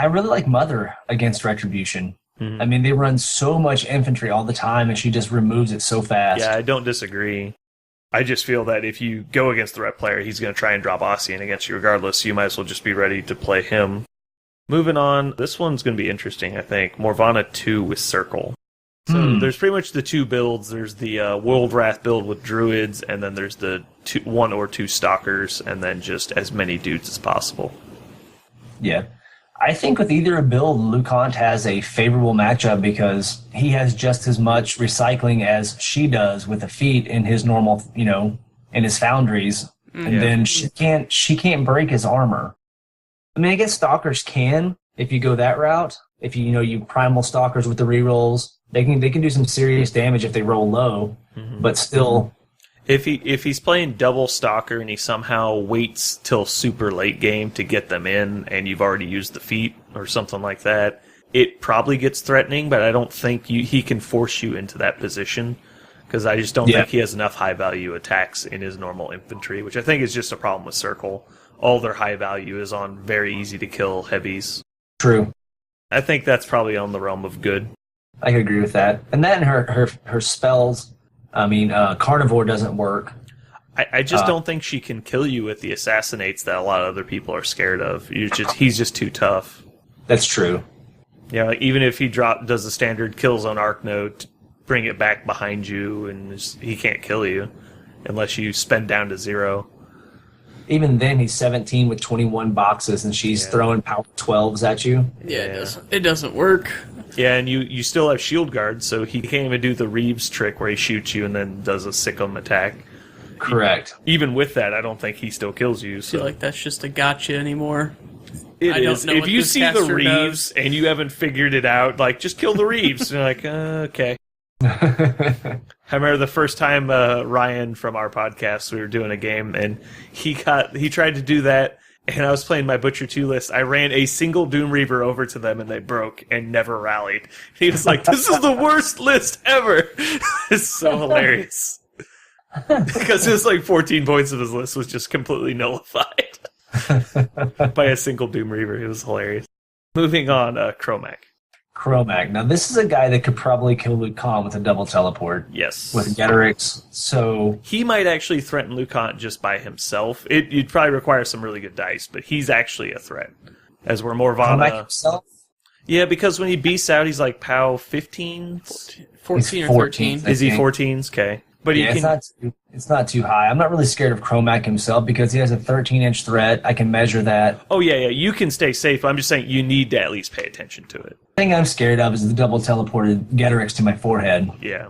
really like Mother against Retribution. I mean, they run so much infantry all the time, and she just removes it so fast. Yeah, I don't disagree. I just feel that if you go against the Ret player, he's going to try and drop Ossian against you regardless, so you might as well just be ready to play him. Moving on, this one's going to be interesting, I think. Morvana 2 with Circle. So there's pretty much the two builds. There's the World Wrath build with Druids, and then there's the 1 or 2 Stalkers, and then just as many dudes as possible. Yeah. I think with either build, Lucant has a favorable matchup because he has just as much recycling as she does with the feet in his normal, in his foundries. And then she can't break his armor. I mean, I guess Stalkers can if you go that route. If you primal Stalkers with the rerolls, they can do some serious damage if they roll low, but still. If he's playing double Stalker and he somehow waits till super late game to get them in, and you've already used the feat or something like that, it probably gets threatening. But I don't think he can force you into that position because I just don't think he has enough high value attacks in his normal infantry, which I think is just a problem with Circle. All their high value is on very easy to kill heavies. True. I think that's probably on the realm of good. I could agree with that. And then her spells. I mean, Carnivore doesn't work. I just don't think she can kill you with the Assassinates that a lot of other people are scared of. He's just too tough. That's true. Yeah, like even if he does the standard kills on Arc Note, bring it back behind you, and he can't kill you unless you spend down to 0. Even then, he's 17 with 21 boxes, and she's throwing power 12s at you. Yeah, it doesn't work. Yeah, and you still have shield guard, so he can't even do the Reeves trick where he shoots you and then does a Sikkim attack. Correct. Even with that, I don't think he still kills you. So. I feel like that's just a gotcha ananymore. It I is. don't know if you see the Reeves and you haven't figured it out, like, just kill the Reeves. And you're like, okay. I remember the first time Ryan from our podcast, we were doing a game, and he tried to do that, and I was playing my Butcher 2 list. I ran a single Doom Reaver over to them, and they broke and never rallied. He was like, this is the worst list ever. It's so hilarious. Because it was like 14 points of his list was just completely nullified by a single Doom Reaver. It was hilarious. Moving on, Chromac. Chromac. Now, this is a guy that could probably kill Lucant with a double teleport. Yes. With Getorix. So he might actually threaten Lucant just by himself. You'd probably require some really good dice, but he's actually a threat. As we're Morvana. Chromac himself? Yeah, because when he beasts out, he's like POW 15? 14 or 13. Is he 14s? Okay. But yeah, it's not too high. I'm not really scared of Chromac himself because he has a 13-inch threat. I can measure that. Oh, yeah, you can stay safe. I'm just saying you need to at least pay attention to it. The thing I'm scared of is the double teleported Getorix to my forehead. Yeah.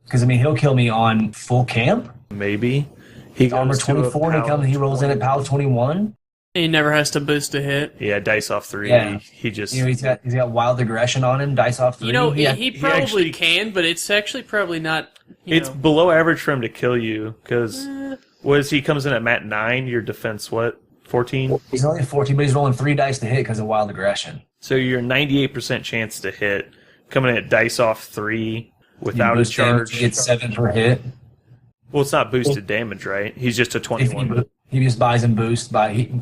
Because, I mean, he'll kill me on full camp. Maybe. He armor 24 and he rolls in at POW 21. He never has to boost a hit. Yeah, dice off 3. Yeah. He just... he's got wild aggression on him, dice off 3. He probably can, but it's actually probably not... It's below average for him to kill you, because he comes in at mat 9, your defense, what, 14? He's only 14, but he's rolling 3 dice to hit because of wild aggression. So you're 98% chance to hit, coming in at dice off 3 without a charge. He gets 7 per hit. Well, it's not boosted damage, right? He's just a 21. He just buys and boosts.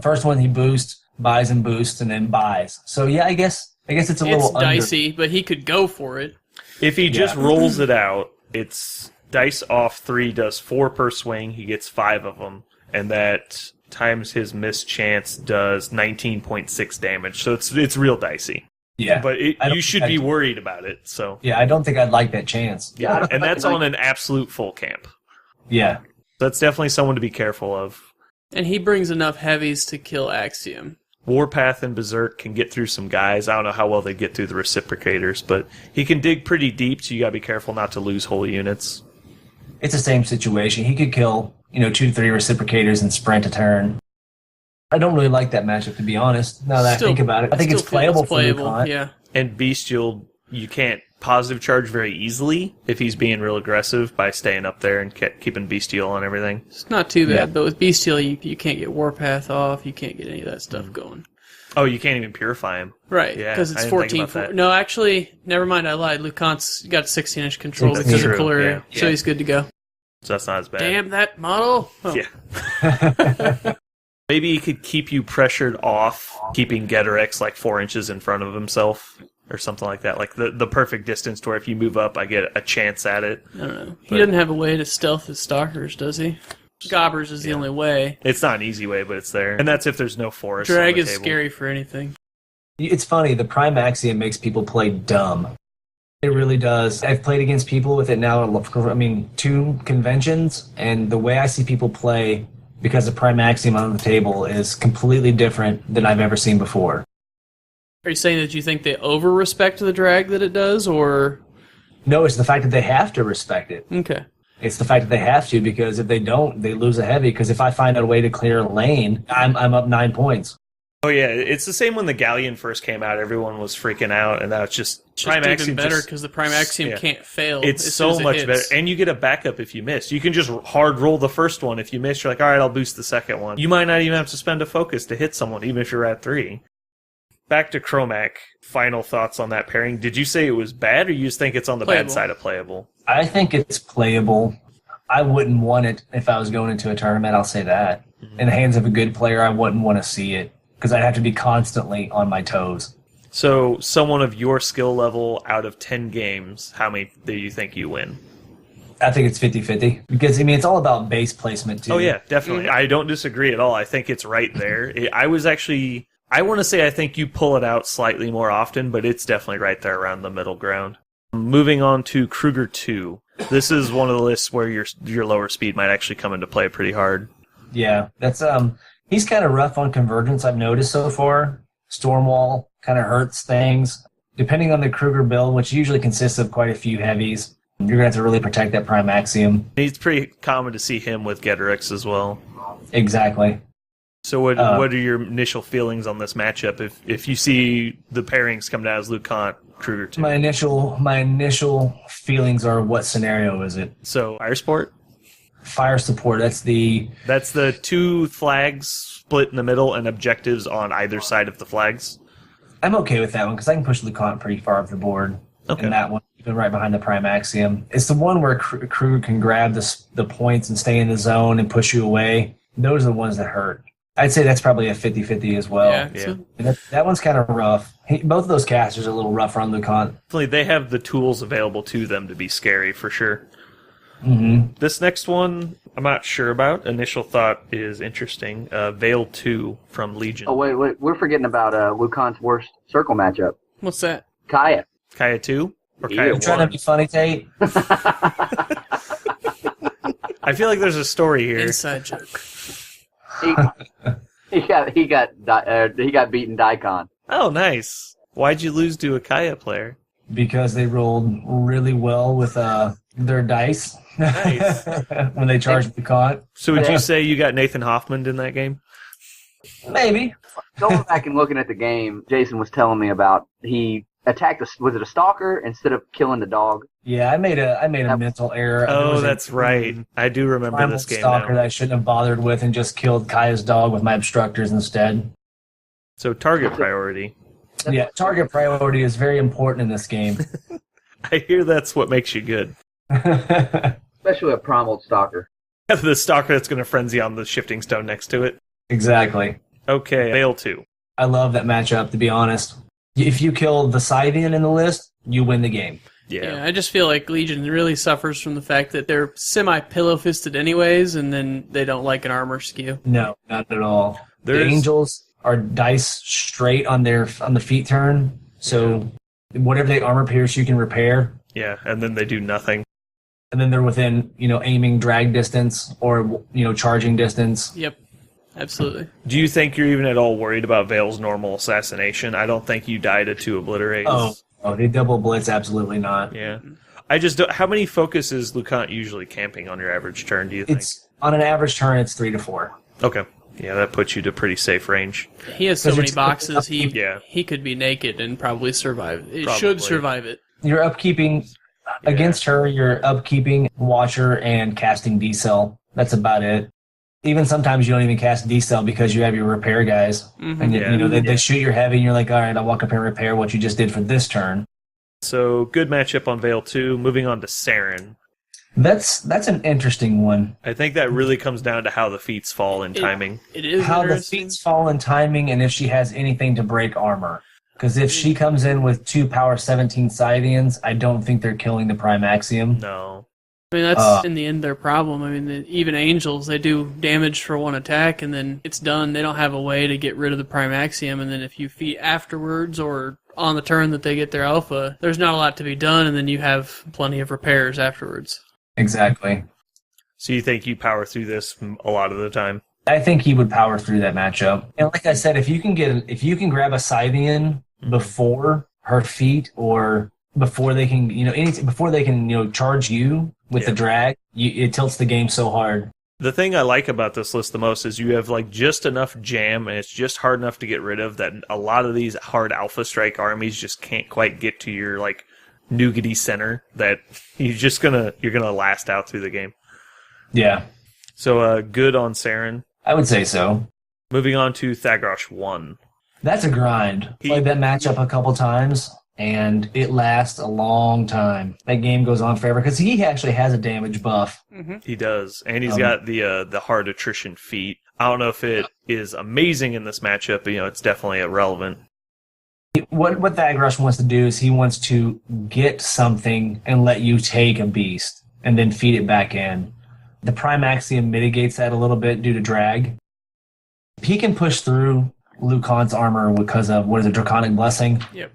First one he boosts, buys and boosts, and then buys. So yeah, I guess it's a little dicey, but he could go for it. If he just rolls it out, it's dice off 3 does 4 per swing. He gets 5 of them, and that times his miss chance does 19.6 damage. So it's real dicey. Yeah, but you should be worried about it. So yeah, I don't think I'd like that chance. Yeah, and that's on an absolute full camp. Yeah, that's definitely someone to be careful of. And he brings enough heavies to kill Axiom. Warpath and Berserk can get through some guys. I don't know how well they get through the reciprocators, but he can dig pretty deep, so you gotta be careful not to lose whole units. It's the same situation. He could kill, 2 to 3 reciprocators and sprint a turn. I don't really like that matchup, to be honest, now that I think about it. I think it's playable for Lucant. Yeah. And Bestial, you can't positive charge very easily if he's being real aggressive by staying up there and keeping Bestial on everything. It's not too bad, but with Bestial, you can't get Warpath off, you can't get any of that stuff going. Oh, you can't even purify him. Right, Yeah, because it's I didn't think 14. about that. No, actually, never mind, I lied. Lucant's got 16-inch control That's because true, of Coloria, yeah. so he's good to go. So that's not as bad. Damn that model! Oh. Yeah. Maybe he could keep you pressured off, keeping Geterex like 4 inches in front of himself, or something like that. Like the perfect distance to where if you move up, I get a chance at it. I don't know. He doesn't have a way to stealth his stalkers, does he? Gobbers is the only way. It's not an easy way, but it's there. And that's if there's no forest. Drag on the is table. scary for anything. It's funny, the Prime Axiom makes people play dumb. It really does. I've played against people with it now, 2 conventions, and the way I see people play because of Prime Axiom on the table is completely different than I've ever seen before. Are you saying that you think they over-respect the drag that it does, or...? No, it's the fact that they have to respect it. Okay. It's the fact that they have to, because if they don't, they lose a heavy. Because if I find out a way to clear a lane, I'm up 9 points. Oh yeah, it's the same when the Galleon first came out. Everyone was freaking out, and now it's just Prime even Axiom better because the Prime Axiom can't fail. It's as soon so as it much hits. better, and you get a backup if you miss. You can just hard roll the first one. If you miss, you're like, all right, I'll boost the second one. You might not even have to spend a focus to hit someone, even if you're at 3. Back to Chromac. Final thoughts on that pairing. Did you say it was bad, or you just think it's on the Playable. bad side of playable? I think it's playable. I wouldn't want it if I was going into a tournament, I'll say that. In the hands of a good player, I wouldn't want to see it, because I'd have to be constantly on my toes. So, someone of your skill level, out of 10 games, how many do you think you win? I think it's 50-50. Because, I mean, it's all about base placement, too. Oh, yeah, definitely. I don't disagree at all. I think it's right there. I want to say I think you pull it out slightly more often, but it's definitely right there around the middle ground. Moving on to Kruger 2. This is one of the lists where your lower speed might actually come into play pretty hard. Yeah, that's he's kind of rough on Convergence, I've noticed so far. Stormwall kind of hurts things. Depending on the Kruger build, which usually consists of quite a few heavies, you're going to have to really protect that Prime Axiom. It's pretty common to see him with Geterex as well. Exactly. So what are your initial feelings on this matchup if you see the pairings come down as Lucant, Kruger 2? My initial feelings are, what scenario is it? So, Fire Sport? Fire support, that's the 2 flags split in the middle and objectives on either side of the flags. I'm okay with that one, because I can push Lucant pretty far up the board. Okay. And that one, even right behind the Prime Axiom. It's the one where Kruger can grab the points and stay in the zone and push you away. Those are the ones that hurt. I'd say that's probably a 50-50 as well. Yeah. Yeah. So, And that one's kind of rough. Both of those casters are a little rougher on Lucant. Definitely, they have the tools available to them to be scary, for sure. Mm-hmm. This next one, I'm not sure about. Initial thought is interesting. Veil 2 from Legion. Oh, wait. We're forgetting about Lucant's worst circle matchup. what's that? Kaya. Kaya 2? Or Yeah. Kaya You trying to 1? be funny, Tate? I feel like there's a story here. Inside joke. He got beaten Daikon. Oh, nice. Why'd you lose to a Kaya player? Because they rolled really well with their dice. Nice. When they charged Lucant. So would Yeah. you say you got Nathan Hoffman in that game? Maybe. Going back and looking at the game, Jason was telling me about he attacked was it a stalker instead of killing the dog? Yeah, I made a mental error. There Oh, was a that's right. I do remember primal this game stalker now. that I shouldn't have bothered with and just killed Kaya's dog with my obstructors instead. So target priority. Yeah, target priority is very important in this game. I hear that's what makes you good. Especially a primal stalker. The stalker that's going to frenzy on the shifting stone next to it. Exactly. Okay, Veil 2. I love that matchup, to be honest. If you kill the Scythian in the list, you win the game. Yeah, I just feel like Legion really suffers from the fact that they're semi-pillow-fisted anyways, and then they don't like an armor skew. No, not at all. The There's- Angels are dice straight on the feet turn, so whatever they armor pierce, you can repair. Yeah, and then they do nothing. And then they're within, aiming drag distance or, charging distance. Yep, absolutely. Do you think you're even at all worried about Veil's normal assassination? I don't think you die to 2 obliterates. Oh, they double blitz? Absolutely not. Yeah. I just don't... How many focus is Lucant usually camping on your average turn, do you think? It's on an average turn, it's 3 to 4. Okay. Yeah, that puts you to pretty safe range. He has so Because many you're- boxes, Yeah. he could be naked and probably survive. It Probably. should survive it. You're upkeeping against her. You're upkeeping Watcher and casting D-Cell. That's about it. Even sometimes you don't even cast decel because you have your repair guys. Mm-hmm. And you know they shoot your heavy and you're like, all right, I'll walk up and repair what you just did for this turn. So good matchup on Veil 2. Moving on to Saren. That's an interesting one. I think that really comes down to how the feats fall in timing. It is How the interesting. feats fall in timing and if she has anything to break armor. Because if she comes in with 2 power 17 Scythians, I don't think they're killing the Prime Axiom. No. I mean, that's in the end their problem. I mean, even Angels, they do damage for 1 attack, and then it's done. They don't have a way to get rid of the Prime Axiom, and then if you feat afterwards or on the turn that they get their alpha, there's not a lot to be done, and then you have plenty of repairs afterwards. Exactly. So you think you power through this a lot of the time? I think he would power through that matchup. And like I said, if you can grab a Scythian before her feat or before they can, charge you with the drag, it tilts the game so hard. The thing I like about this list the most is you have like just enough jam and it's just hard enough to get rid of that a lot of these hard alpha strike armies just can't quite get to your like nougaty center that you're gonna last out through the game. Yeah. So good on Saren. I would say so. Moving on to Thagrosh 1. That's a grind. Played that matchup a couple times, and it lasts a long time. That game goes on forever because he actually has a damage buff. Mm-hmm. He does, and he's got the hard attrition feat. I don't know if it is amazing in this matchup, but it's definitely irrelevant. What Thagrosh wants to do is he wants to get something and let you take a beast and then feed it back in. The Prime Axiom mitigates that a little bit due to drag. He can push through Lucan's armor because of, Draconic Blessing? Yep.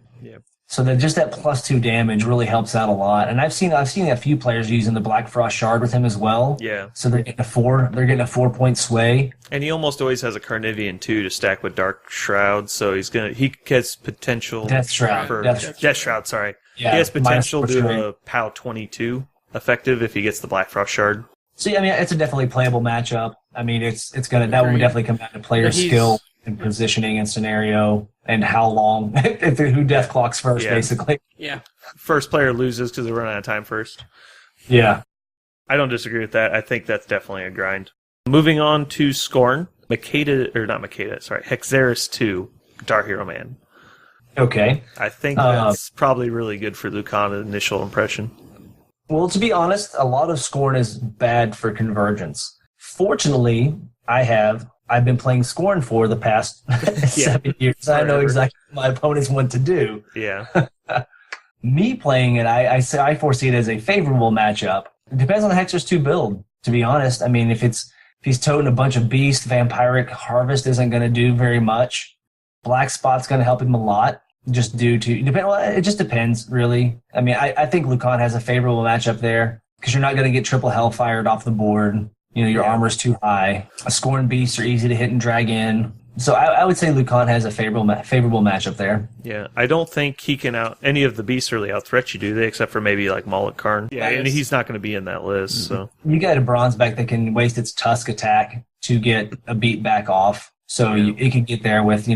So that just that +2 damage really helps out a lot. And I've seen a few players using the Black Frost Shard with him as well. Yeah. So they're getting a 4-point sway. And he almost always has a Carnivean too to stack with Dark Shroud, so he gets potential Death Shroud. for Death Shroud, sorry. Yeah, he has potential minus to strength. a POW 22 effective if he gets the Black Frost Shard. So yeah, I mean, it's a definitely playable matchup. I mean, that would definitely come down to player skill and positioning and scenario and how long, who death clocks first, basically. Yeah. First player loses because they run out of time first. Yeah. I don't disagree with that. I think that's definitely a grind. Moving on to Scorn. Hexeris 2, Guitar Hero Man. Okay. I think that's probably really good for Lucan's initial impression. Well, to be honest, a lot of Scorn is bad for Convergence. Fortunately, I've been playing Scorn for the past 7 years. Forever. I know exactly what my opponents want to do. Yeah. Me playing it, I foresee it as a favorable matchup. It depends on the Hexeris 2 build, to be honest. I mean, if he's toting a bunch of Beast, Vampiric Harvest isn't going to do very much. Black Spot's going to help him a lot. Just due to it just depends, really. I mean, I think Lucan has a favorable matchup there because you're not going to get triple Hellfired off the board. Your armor's too high. A Scorn Beasts are easy to hit and drag in. So I would say Lucan has a favorable matchup there. Yeah, I don't think he can any of the beasts really out-threat you, do they? Except for maybe like Mullet Karn. Yeah, and he's not going to be in that list. So you got a bronze back that can waste its Tusk attack to get a beat back off. So it can get there with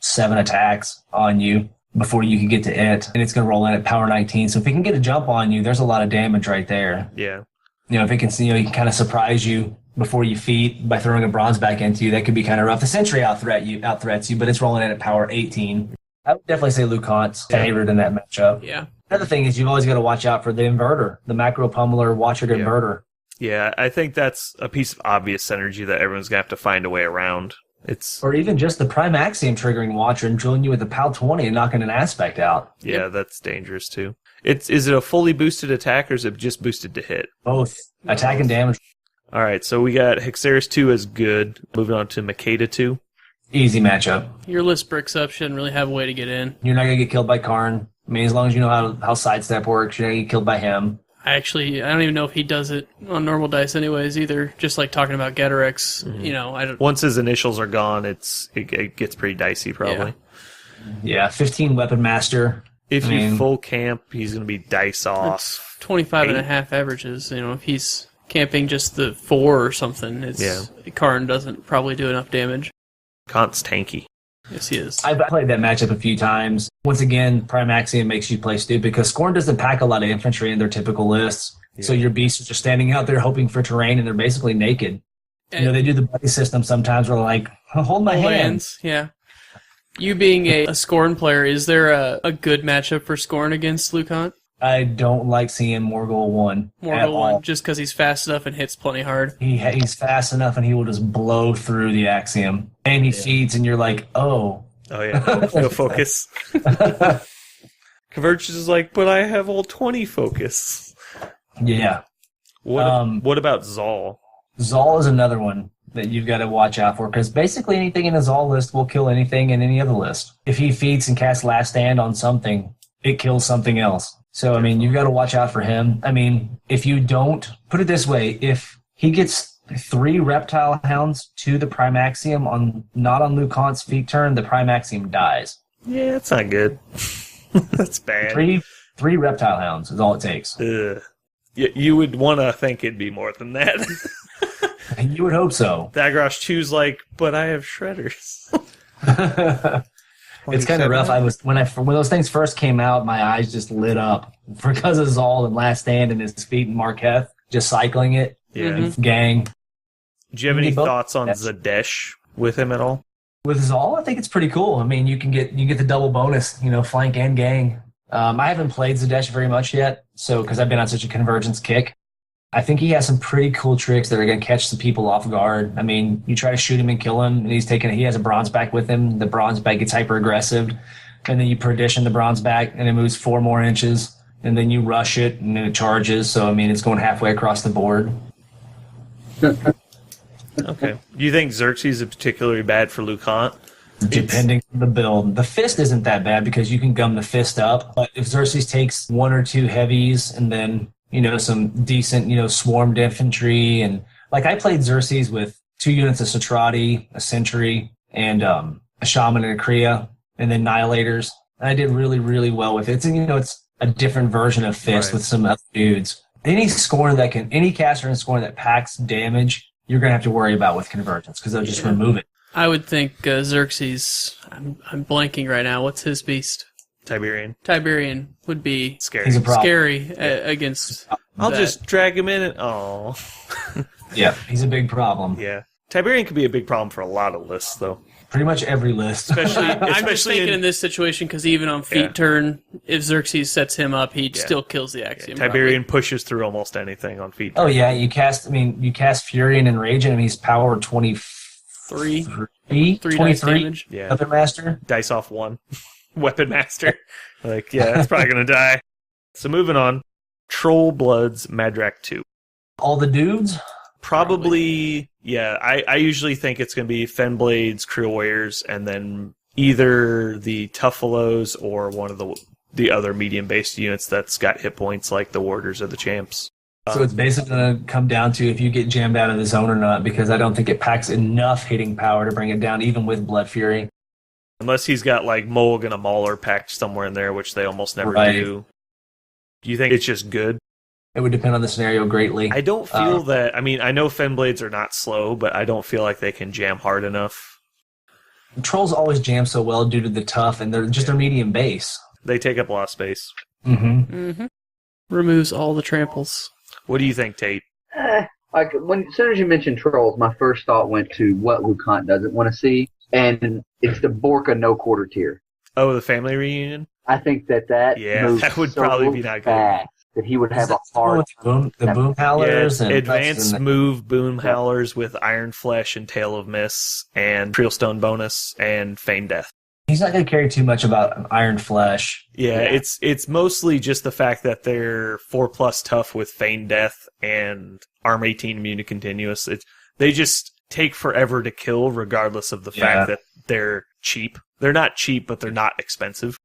7 attacks on you before you can get to it, and it's going to roll in at power 19. So if it can get a jump on you, there's a lot of damage right there. Yeah. If it can, he can kind of surprise you before you feed by throwing a bronze back into you. That could be kind of rough. The Sentry outthreats you, but it's rolling in at power 18. I would definitely say Lucan's favored in that matchup. Yeah. Another thing is you've always got to watch out for the inverter, the Macro Pummeler Watcher Inverter. Yeah, I think that's a piece of obvious synergy that everyone's going to have to find a way around. Or even just the Prime Axiom triggering Watcher and drilling you with a PAL 20 and knocking an aspect out. Yeah, that's dangerous too. Is it a fully boosted attack or is it just boosted to hit? Both. Attack and damage. All right, so we got Hexeris 2 as good. Moving on to Makeda 2. Easy matchup. Your list bricks up, shouldn't really have a way to get in. You're not going to get killed by Karn. I mean, as long as you know how sidestep works, you're not going to get killed by him. I don't even know if he does it on normal dice anyways either. Just like talking about Getarex, I don't. Once his initials are gone, it gets pretty dicey probably. Yeah, 15 Weapon Master. If you full camp, he's going to be dice off. 25 and a half averages. If he's camping just the 4 or something, Karn doesn't probably do enough damage. Kant's tanky. Yes, he is. I've played that matchup a few times. Once again, Prime Axiom makes you play stupid because Scorn doesn't pack a lot of infantry in their typical lists. Yeah. So your beasts are just standing out there hoping for terrain, and they're basically naked. They do the buddy system sometimes where like, hold my hands. Yeah. You being a Scorn player, is there a good matchup for Scorn against Lucant? I don't like seeing Morgul 1. Morgul 1, just because he's fast enough and hits plenty hard. He's fast enough and he will just blow through the Axiom. And he feeds and you're like, oh. Oh, yeah. No focus. Convergence is like, but I have all 20 focus. Yeah. What about Zal? Zal is another one that you've got to watch out for, because basically anything in a Zal list will kill anything in any other list. If he feeds and casts Last Stand on something, it kills something else. So, I mean, you've got to watch out for him. I mean, if you don't, put it this way, if he gets 3 Reptile Hounds to the Primaxium not on Lucant's feat turn, the Primaxium dies. Yeah, that's not good. That's bad. Three Reptile Hounds is all it takes. You would want to think it'd be more than that. You would hope so. Dagrosh 2's like, but I have Shredders. It's kind of rough. When those things first came out, my eyes just lit up because of Zal and Last Stand and his feet and Marketh just cycling it. Yeah. Gang. Do you have any thoughts on Zadesh with him at all? With Zal, I think it's pretty cool. I mean, you get the double bonus, flank and gang. I haven't played Zadesh very much yet, because I've been on such a Convergence kick. I think he has some pretty cool tricks that are going to catch the people off guard. I mean, you try to shoot him and kill him, and he has a bronze back with him. The bronze back gets hyper aggressive, and then you perdition the bronze back, and it moves 4 more inches, and then you rush it, and then it charges. So, I mean, it's going halfway across the board. Okay. Do you think Xerxes is particularly bad for Lucant? Depending on the build. The fist isn't that bad because you can gum the fist up. But if Xerxes takes 1 or 2 heavies and then, some decent, swarmed infantry. And like I played Xerxes with 2 units of Satrati, a Sentry, and a Shaman and a Kriya, and then Annihilators. And I did really, really well with it. It's a different version of fist with some other dudes. Any caster in Scorn that packs damage, you're going to have to worry about with Convergence because they'll just remove it. I would think Xerxes, I'm blanking right now. What's his beast? Tiberian would be scary against I'll that. just drag him in and... Yeah, he's a big problem. Yeah. Tiberian could be a big problem for a lot of lists, though. Pretty much every list. I'm just thinking in this situation because even on feat turn, if Xerxes sets him up, he still kills the Axiom. Tiberian pushes through almost anything on feat turn. Oh, yeah, you cast Fury and Enrage, and he's power 23 dice damage. Yeah. Weapon Master. Dice off 1. Weapon Master. That's probably going to die. So moving on. Troll Bloods Madrak 2. All the dudes? Probably, yeah. I usually think it's going to be Fenblades, Creel Warriors, and then either the Tuffalos or one of the other medium-based units that's got hit points like the Warders or the Champs. So it's basically going to come down to if you get jammed out of the zone or not, because I don't think it packs enough hitting power to bring it down, even with Blood Fury. Unless he's got like Mulligan, a Mauler packed somewhere in there, which they almost never do. Do you think it's just good? It would depend on the scenario greatly. I don't feel that... I mean, I know Fenblades are not slow, but I don't feel like they can jam hard enough. Trolls always jam so well due to the tough, and they're just their medium base. They take up a lot of space. Removes all the tramples. What do you think, Tate? As soon as you mentioned Trolls, my first thought went to what Lucant doesn't want to see, and it's the Borka no quarter tier. Oh, the family reunion? I think that moves that would so probably be not good. fast that he would have a hard the boom howlers and advanced move boom howlers with Iron Flesh and Tail of Mists and Creelstone bonus and Feign Death. He's not going to care too much about Iron Flesh. Yeah, it's mostly just the fact that they're 4+ tough with Feign Death and Arm 18 immune to continuous. They just take forever to kill regardless of the fact that they're cheap. They're not cheap, but they're not expensive.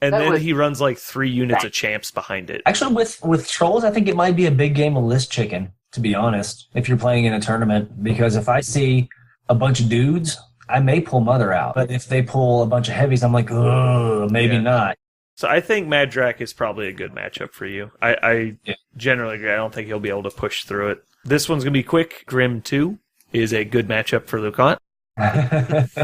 And then he runs like 3 units of champs behind it. Actually, with Trolls, I think it might be a big game of list chicken, to be honest, if you're playing in a tournament. Because if I see a bunch of dudes, I may pull Mother out. But if they pull a bunch of heavies, I'm like, ugh, maybe not. So I think Madrak is probably a good matchup for you. I generally agree. I don't think he'll be able to push through it. This one's going to be quick. Grim 2 is a good matchup for Lucant.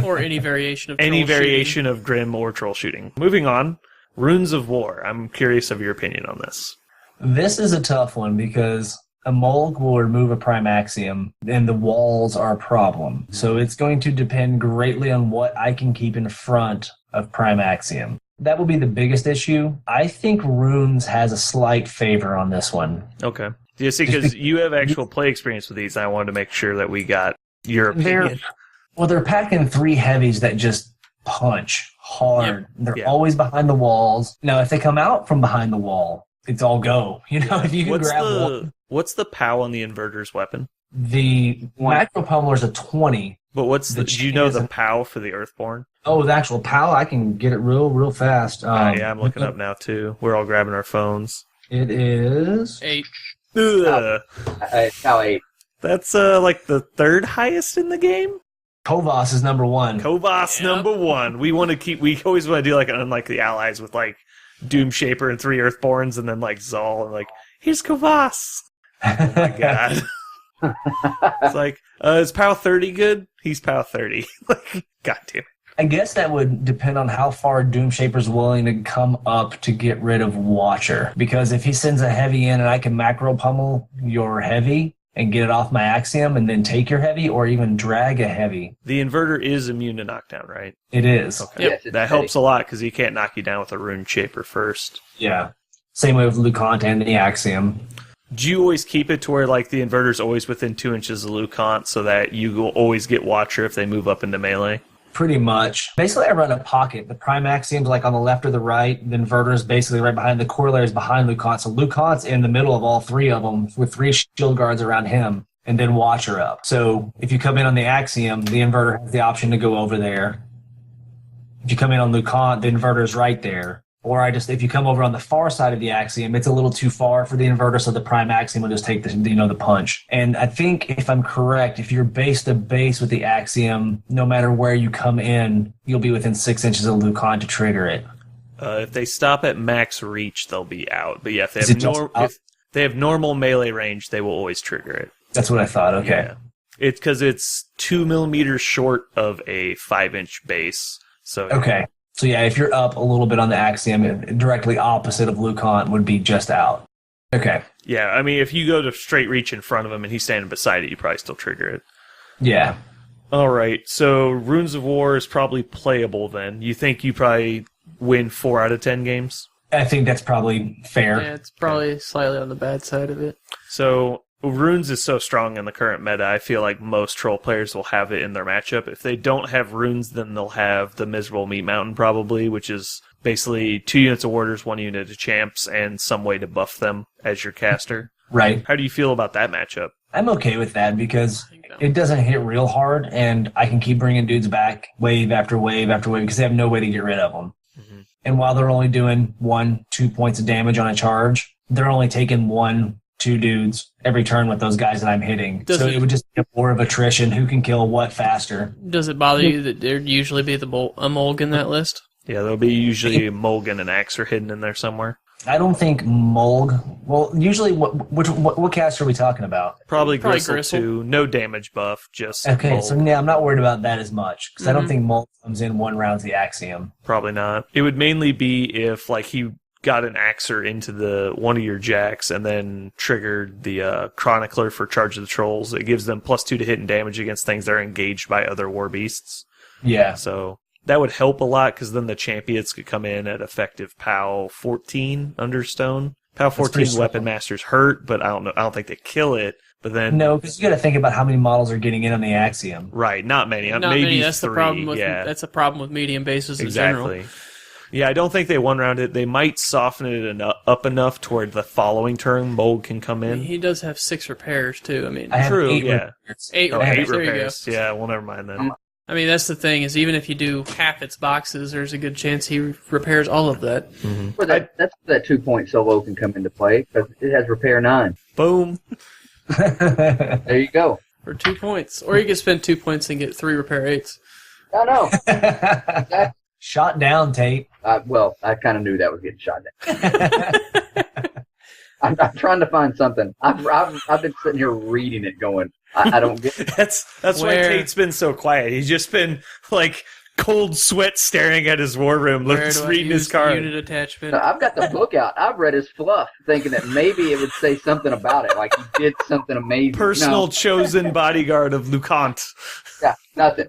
Or any variation of of Grim or Troll shooting. Moving on, Runes of War. I'm curious of your opinion on this. This is a tough one because A Mulg will remove a prime axiom, and the walls are a problem. So it's going to depend greatly on what I can keep in front of prime axiom. That will be the biggest issue. I think Runes has a slight favor on this one. Okay. Yeah, see, because you have actual play experience with these, and I wanted to make sure that we got your opinion. They're packing 3 heavies that just punch hard. Yep. They're always behind the walls. Now, if they come out from behind the wall, it's all go. If you can grab one. What's the POW on the inverter's weapon? The macro pummeler's a 20. But do you know the POW for the Earthborn? Oh, the actual POW? I can get it real fast. Yeah, I'm looking up now, too. We're all grabbing our phones. It is... 8. POW 8. That's like the 3rd highest in the game? Kovas is number 1. Kovas number 1. We always want to do like an unlike the Allies with like Doom Shaper and 3 Earthborns and then like Zal and like, here's Kovas. Oh my god. It's like, is POW 30 good? He's POW 30. Like, god damn it. I guess that would depend on how far Doom Shaper's willing to come up to get rid of Watcher. Because if he sends a heavy in and I can macro pummel your heavy and get it off my axiom and then take your heavy or even drag a heavy. The inverter is immune to knockdown, right? It is. Okay. Yes, that helps a lot because he can't knock you down with a Rune Shaper first. Yeah. Same way with Lucant and the axiom. Do you always keep it to where like the inverter's always within 2 inches of Lucant so that you will always get Watcher if they move up into melee? Pretty much. Basically, I run a pocket. The prime axiom's like on the left or the right. The inverter is basically right behind. The corollary is behind Lucant. So Lucant's in the middle of all 3 of them with 3 shield guards around him and then Watcher up. So if you come in on the axiom, the inverter has the option to go over there. If you come in on Lucant, the inverter is right there. Or if you come over on the far side of the axiom, it's a little too far for the inverter, so the prime axiom will just take the punch. And I think, if I'm correct, if you're base to base with the axiom, no matter where you come in, you'll be within 6 inches of Lucant to trigger it. If they stop at max reach, they'll be out. But yeah, if they have normal melee range, they will always trigger it. That's what I thought. Okay. Yeah. It's because it's 2 millimeters short of a 5-inch base. So okay. So yeah, if you're up a little bit on the axiom, directly opposite of Lucant would be just out. Okay. Yeah, I mean, if you go to straight reach in front of him and he's standing beside it, you probably still trigger it. Yeah. All right, so Runes of War is probably playable then. You think you probably win 4 out of 10 games? I think that's probably fair. Yeah, it's probably slightly on the bad side of it. So Runes is so strong in the current meta, I feel like most troll players will have it in their matchup. If they don't have Runes, then they'll have the Miserable Meat Mountain probably, which is basically 2 units of warders, 1 unit of champs, and some way to buff them as your caster. Right. How do you feel about that matchup? I'm okay with that because it doesn't hit real hard, and I can keep bringing dudes back wave after wave after wave because they have no way to get rid of them. Mm-hmm. And while they're only doing 1-2 points of damage on a charge, they're only taking 1-2 dudes every turn with those guys that I'm hitting. It would just be a war of attrition. Who can kill what faster? Does it bother you that there'd usually be a Mulg in that list? Yeah, there'll be usually a Mulg and an Axer hidden in there somewhere. I don't think Mulg... Well, usually, what cast are we talking about? Probably Gristle 2. No damage buff, just okay, Mulg. So yeah, I'm not worried about that as much, because I don't think Mulg comes in 1 round to the Axiom. Probably not. It would mainly be if like he got an Axer into one of your jacks and then triggered the Chronicler for Charge of the Trolls. It gives them +2 to hit and damage against things that are engaged by other war beasts. Yeah. So that would help a lot because then the champions could come in at effective POW 14 under Stone. POW 14 Weapon Masters hurt, but I don't think they kill it. But then no, because you got to think about how many models are getting in on the Axiom. Right, not many. Not maybe many. That's 3. The problem with yeah. That's a problem with medium bases in exactly. general. Yeah, I don't think they one-round it. They might soften it up enough toward the following turn Mold can come in. He does have 6 repairs, too. I mean, I have true, 8 yeah. repairs. 8 Oh, repairs. 8 There repairs. you go. Yeah, well, never mind then. I mean, that's the thing, is even if you do half its boxes, there's a good chance he repairs all of that. Mm-hmm. Well, that's where that 2-point solo can come into play, because it has repair 9. Boom. There you go. For 2 points. Or you could spend 2 points and get 3 repair 8s. I know. Shot down, Tate. Well, I kind of knew that was getting shot down. I'm trying to find something. I've been sitting here reading it going, I don't get it. That's why Tate's been so quiet. He's just been like cold sweat staring at his war room, reading his card. Unit attachment. No, I've got the book out. I've read his fluff, thinking that maybe it would say something about it, like he did something amazing. Personal chosen bodyguard of Lucant. Yeah, nothing.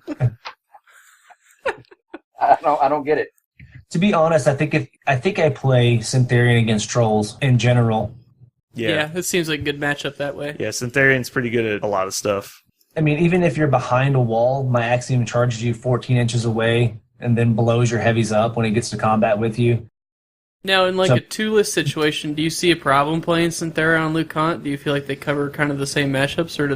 I don't get it. To be honest, I think I play Syntherian against trolls in general. Yeah, it seems like a good matchup that way. Yeah, Syntherian's pretty good at a lot of stuff. I mean, even if you're behind a wall, my Axiom charges you 14 inches away and then blows your heavies up when he gets to combat with you. Now, in a two-list situation, do you see a problem playing Syntheria on Lucant? Do you feel like they cover kind of the same matchups, or do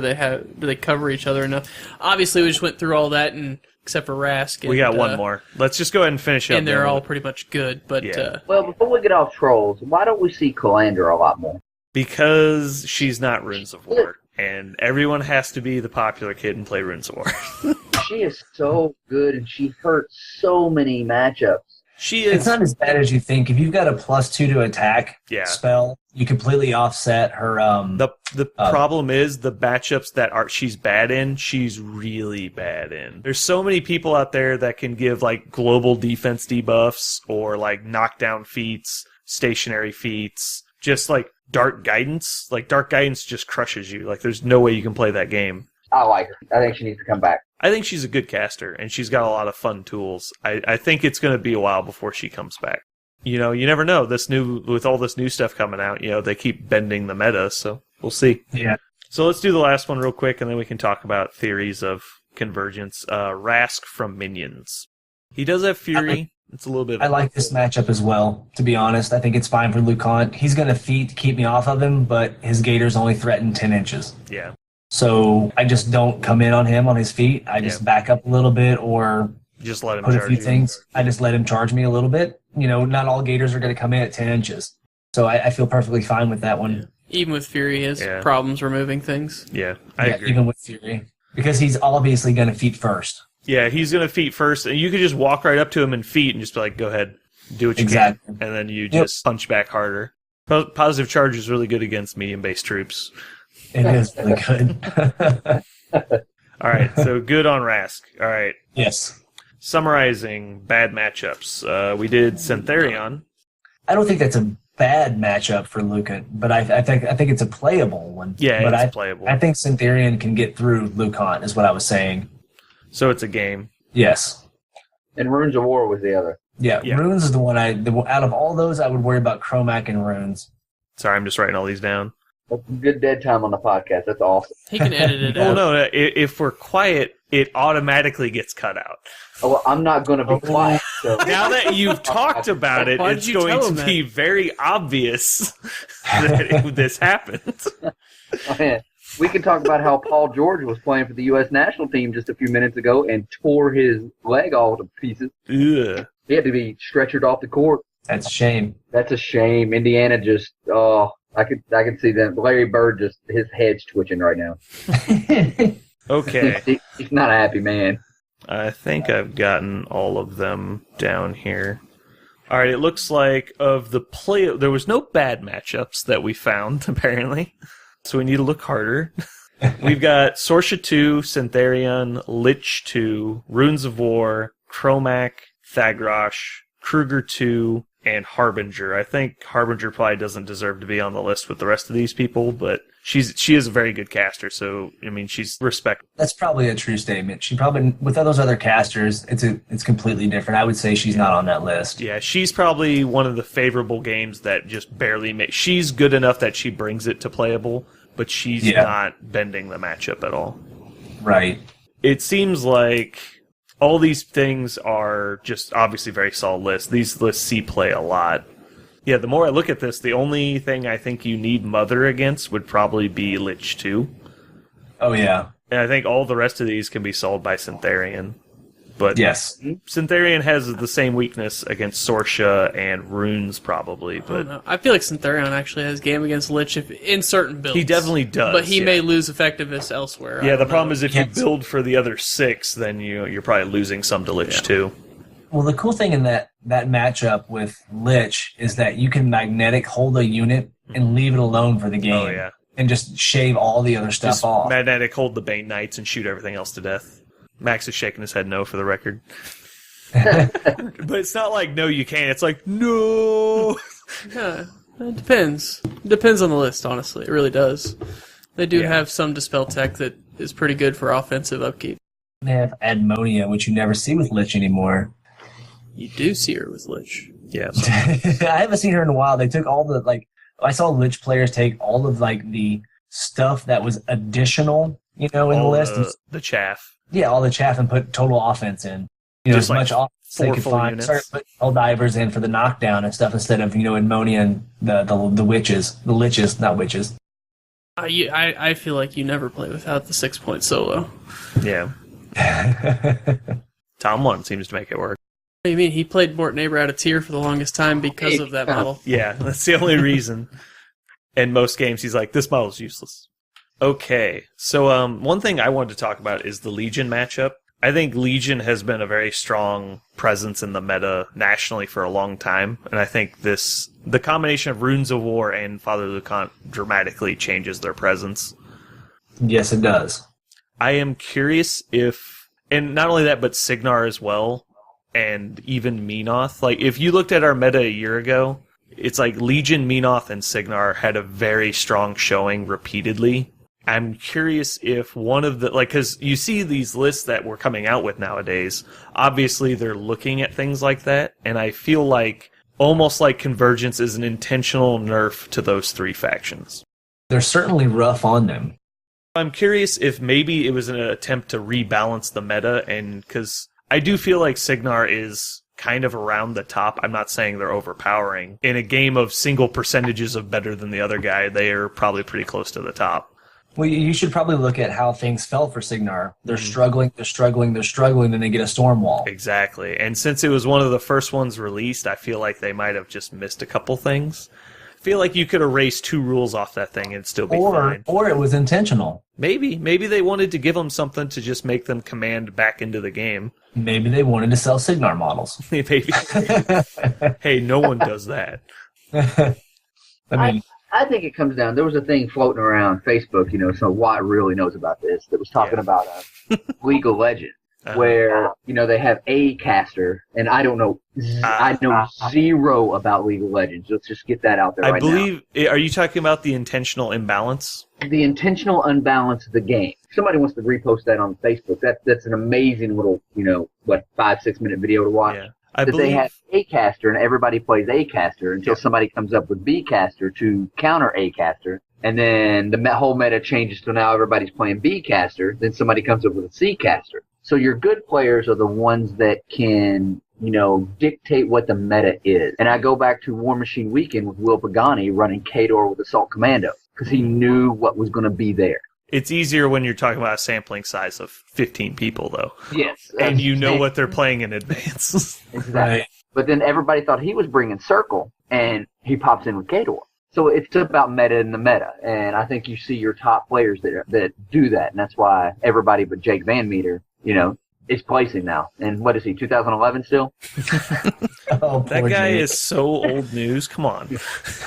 they cover each other enough? Obviously, we just went through all that, and except for Rask. We got one more. Let's just go ahead and finish up. And they're all pretty much good, but... Yeah. Well, before we get off trolls, why don't we see Calandra a lot more? Because she's not Runes of War. And everyone has to be the popular kid and play Runes of War. She is so good, and she hurts so many matchups. She is. It's not as bad as you think. If you've got a +2 to attack spell, you completely offset her. The problem is the matchups that she's bad in, she's really bad in. There's so many people out there that can give like global defense debuffs or like knockdown feats, stationary feats, just like Dark Guidance. Like Dark Guidance just crushes you. Like there's no way you can play that game. I like her. I think she needs to come back. I think she's a good caster, and she's got a lot of fun tools. I think it's going to be a while before she comes back. You know, you never know. With all this new stuff coming out, you know, they keep bending the meta, so we'll see. Yeah. So let's do the last one real quick, and then we can talk about theories of Convergence. Rask from Minions. He does have Fury. It's a little bit... I like this matchup as well, to be honest. I think it's fine for Lucant. He's going to feat to keep me off of him, but his gators only threaten 10 inches. Yeah. So I just don't come in on him on his feet. I just back up a little bit or just let him put charge a few you. things. I just let him charge me a little bit. You know, not all gators are going to come in at 10 inches. So I feel perfectly fine with that one. Yeah. Even with Fury, he has problems removing things. Yeah, I agree. Even with Fury. Because he's obviously going to feat first. Yeah, he's going to feat first. And you could just walk right up to him and feat and just be like, go ahead, do what you can. And then you just punch back harder. Positive charge is really good against medium-based troops. It is really good. All right, so good on Rask. All right. Yes. Summarizing bad matchups. We did Syntherion. I don't think that's a bad matchup for Lucant, but I think it's a playable one. Yeah, but it's playable. I think Syntherion can get through Lucant, is what I was saying. So it's a game. Yes. And Runes of War was the other. Yeah. Runes is the one out of all those, I would worry about Chromac and Runes. Sorry, I'm just writing all these down. That's good dead time on the podcast. That's awesome. He can edit it out. Well, no, if we're quiet, it automatically gets cut out. Oh, well, I'm not going to be quiet. So. Now that you've talked about it, Why did it's you going tell to him be very obvious that this happened. Oh, man. We can talk about how Paul George was playing for the U.S. national team just a few minutes ago and tore his leg all to pieces. Ugh. He had to be stretchered off the court. That's a shame. That's a shame. Indiana just, I could see that. Larry Bird just, his head's twitching right now. Okay. He's not a happy man. I think I've gotten all of them down here. All right, it looks like there was no bad matchups that we found, apparently. So we need to look harder. We've got Sorsha 2, Syntherion, Lich 2, Runes of War, Chromac, Thagrosh, Kruger 2, and Harbinger. I think Harbinger probably doesn't deserve to be on the list with the rest of these people, but she is a very good caster, so I mean she's respected. That's probably a true statement. She probably, with all those other casters, it's completely different. I would say she's not on that list. Yeah, she's probably one of the favorable games that just barely makes. She's good enough that she brings it to playable, but she's not bending the matchup at all. Right. It seems like all these things are just obviously very solid lists. These lists see play a lot. Yeah, the more I look at this, the only thing I think you need Mother against would probably be Lich 2. Oh, yeah. And I think all the rest of these can be solved by Syntherion. But yes, Syntherion has the same weakness against Sorsha and Runes, probably. But I feel like Syntherion actually has game against Lich in certain builds. He definitely does. But he may lose effectiveness elsewhere. Yeah, the problem is if you build for the other 6, then you're probably losing some to Lich too. Well, the cool thing in that matchup with Lich is that you can magnetic hold a unit and leave it alone for the game. Oh, yeah. And just shave all the other stuff off. Magnetic hold the Bane Knights and shoot everything else to death. Max is shaking his head no for the record. But it's not like, no, you can't. It's like, no. Yeah, it depends. It depends on the list, honestly. It really does. They do have some Dispel tech that is pretty good for offensive upkeep. They have Admonia, which you never see with Lich anymore. You do see her with Lich. Yeah. I haven't seen her in a while. They took all the, like, I saw Lich players take all of, like, the stuff that was additional, in the list. The chaff. Yeah, all the chaff and put total offense in. Just as much offense they could find. Start put all divers in for the knockdown and stuff instead of, Admonia and the witches. The liches, not witches. I feel like you never play without the 6-point solo. Yeah. Tom 1 seems to make it work. What do you mean? He played Mort Neighbor out of tier for the longest time because of that model. Yeah, that's the only reason. In most games, he's like, this model's useless. Okay, so one thing I wanted to talk about is the Legion matchup. I think Legion has been a very strong presence in the meta nationally for a long time, and I think the combination of Runes of War and Father Lucant dramatically changes their presence. Yes, it does. I am curious if, and not only that, but Signar as well, and even Menoth. Like, if you looked at our meta a year ago, it's like Legion, Menoth, and Signar had a very strong showing repeatedly. I'm curious if one of the, because you see these lists that we're coming out with nowadays, obviously they're looking at things like that, and I feel like almost like Convergence is an intentional nerf to those three factions. They're certainly rough on them. I'm curious if maybe it was an attempt to rebalance the meta, and because I do feel like Signar is kind of around the top. I'm not saying they're overpowering. In a game of single percentages of better than the other guy, they are probably pretty close to the top. Well, you should probably look at how things fell for Signar. They're struggling, and they get a storm wall. Exactly. And since it was one of the first ones released, I feel like they might have just missed a couple things. I feel like you could erase 2 rules off that thing and still be fine. Or it was intentional. Maybe they wanted to give them something to just make them command back into the game. Maybe they wanted to sell Signar models. Maybe. Hey, no one does that. I think it comes down. There was a thing floating around Facebook, so Watt really knows about this, that was talking about League of Legends, where, they have a caster, and I don't know, I know zero about League of Legends. Let's just get that out there right now. I believe, are you talking about the intentional imbalance? The intentional unbalance of the game. If somebody wants to repost that on Facebook, that's an amazing little, 5-6 minute video to watch. Yeah. They have a caster and everybody plays a caster until somebody comes up with B caster to counter a caster, and then the whole meta changes to now everybody's playing B caster. Then somebody comes up with a C caster. So your good players are the ones that can, dictate what the meta is. And I go back to Warmachine Weekend with Will Pagani running Kador with Assault Commando because he knew what was going to be there. It's easier when you're talking about a sampling size of 15 people, though. Yes. And you know what they're playing in advance. Exactly. Right. But then everybody thought he was bringing Circle, and he pops in with Kador. So it's about meta in the meta. And I think you see your top players that do that. And that's why everybody but Jake Van Meter, is placing now. And what is he, 2011 still? That guy is so old news. Come on.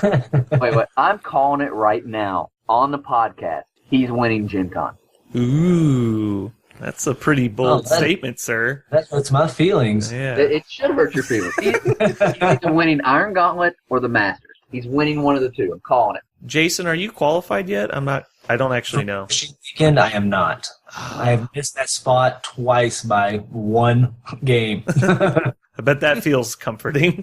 Wait. I'm calling it right now on the podcast. He's winning Gen Con. Ooh, that's a pretty bold statement, sir. That's my feelings. Yeah. It should hurt your feelings. He's either winning Iron Gauntlet or the Masters. He's winning one of the two. I'm calling it. Jason, are you qualified yet? I don't actually know. Weekend, I am not. I have missed that spot twice by 1 game. I bet that feels comforting.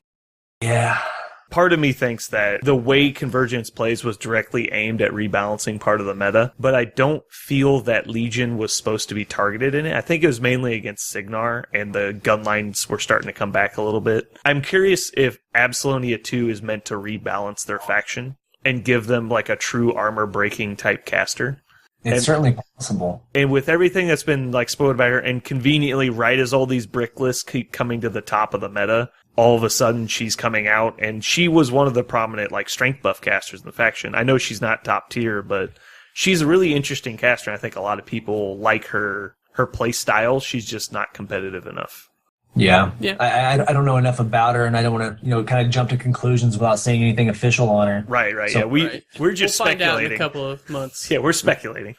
Yeah. Part of me thinks that the way Convergence plays was directly aimed at rebalancing part of the meta, but I don't feel that Legion was supposed to be targeted in it. I think it was mainly against Signar, and the gun lines were starting to come back a little bit. I'm curious if Absalonia 2 is meant to rebalance their faction and give them like a true armor-breaking type caster. It's certainly possible. And with everything that's been spoken about her, and conveniently right as all these brick lists keep coming to the top of the meta, all of a sudden she's coming out, and she was one of the prominent strength buff casters in the faction. I know she's not top tier, but she's a really interesting caster, and I think a lot of people like her play style. She's just not competitive enough. Yeah. I don't know enough about her, and I don't want to kind of jump to conclusions without saying anything official on her. Right. So, we're just speculating. Find out in a couple of months. Yeah, we're speculating.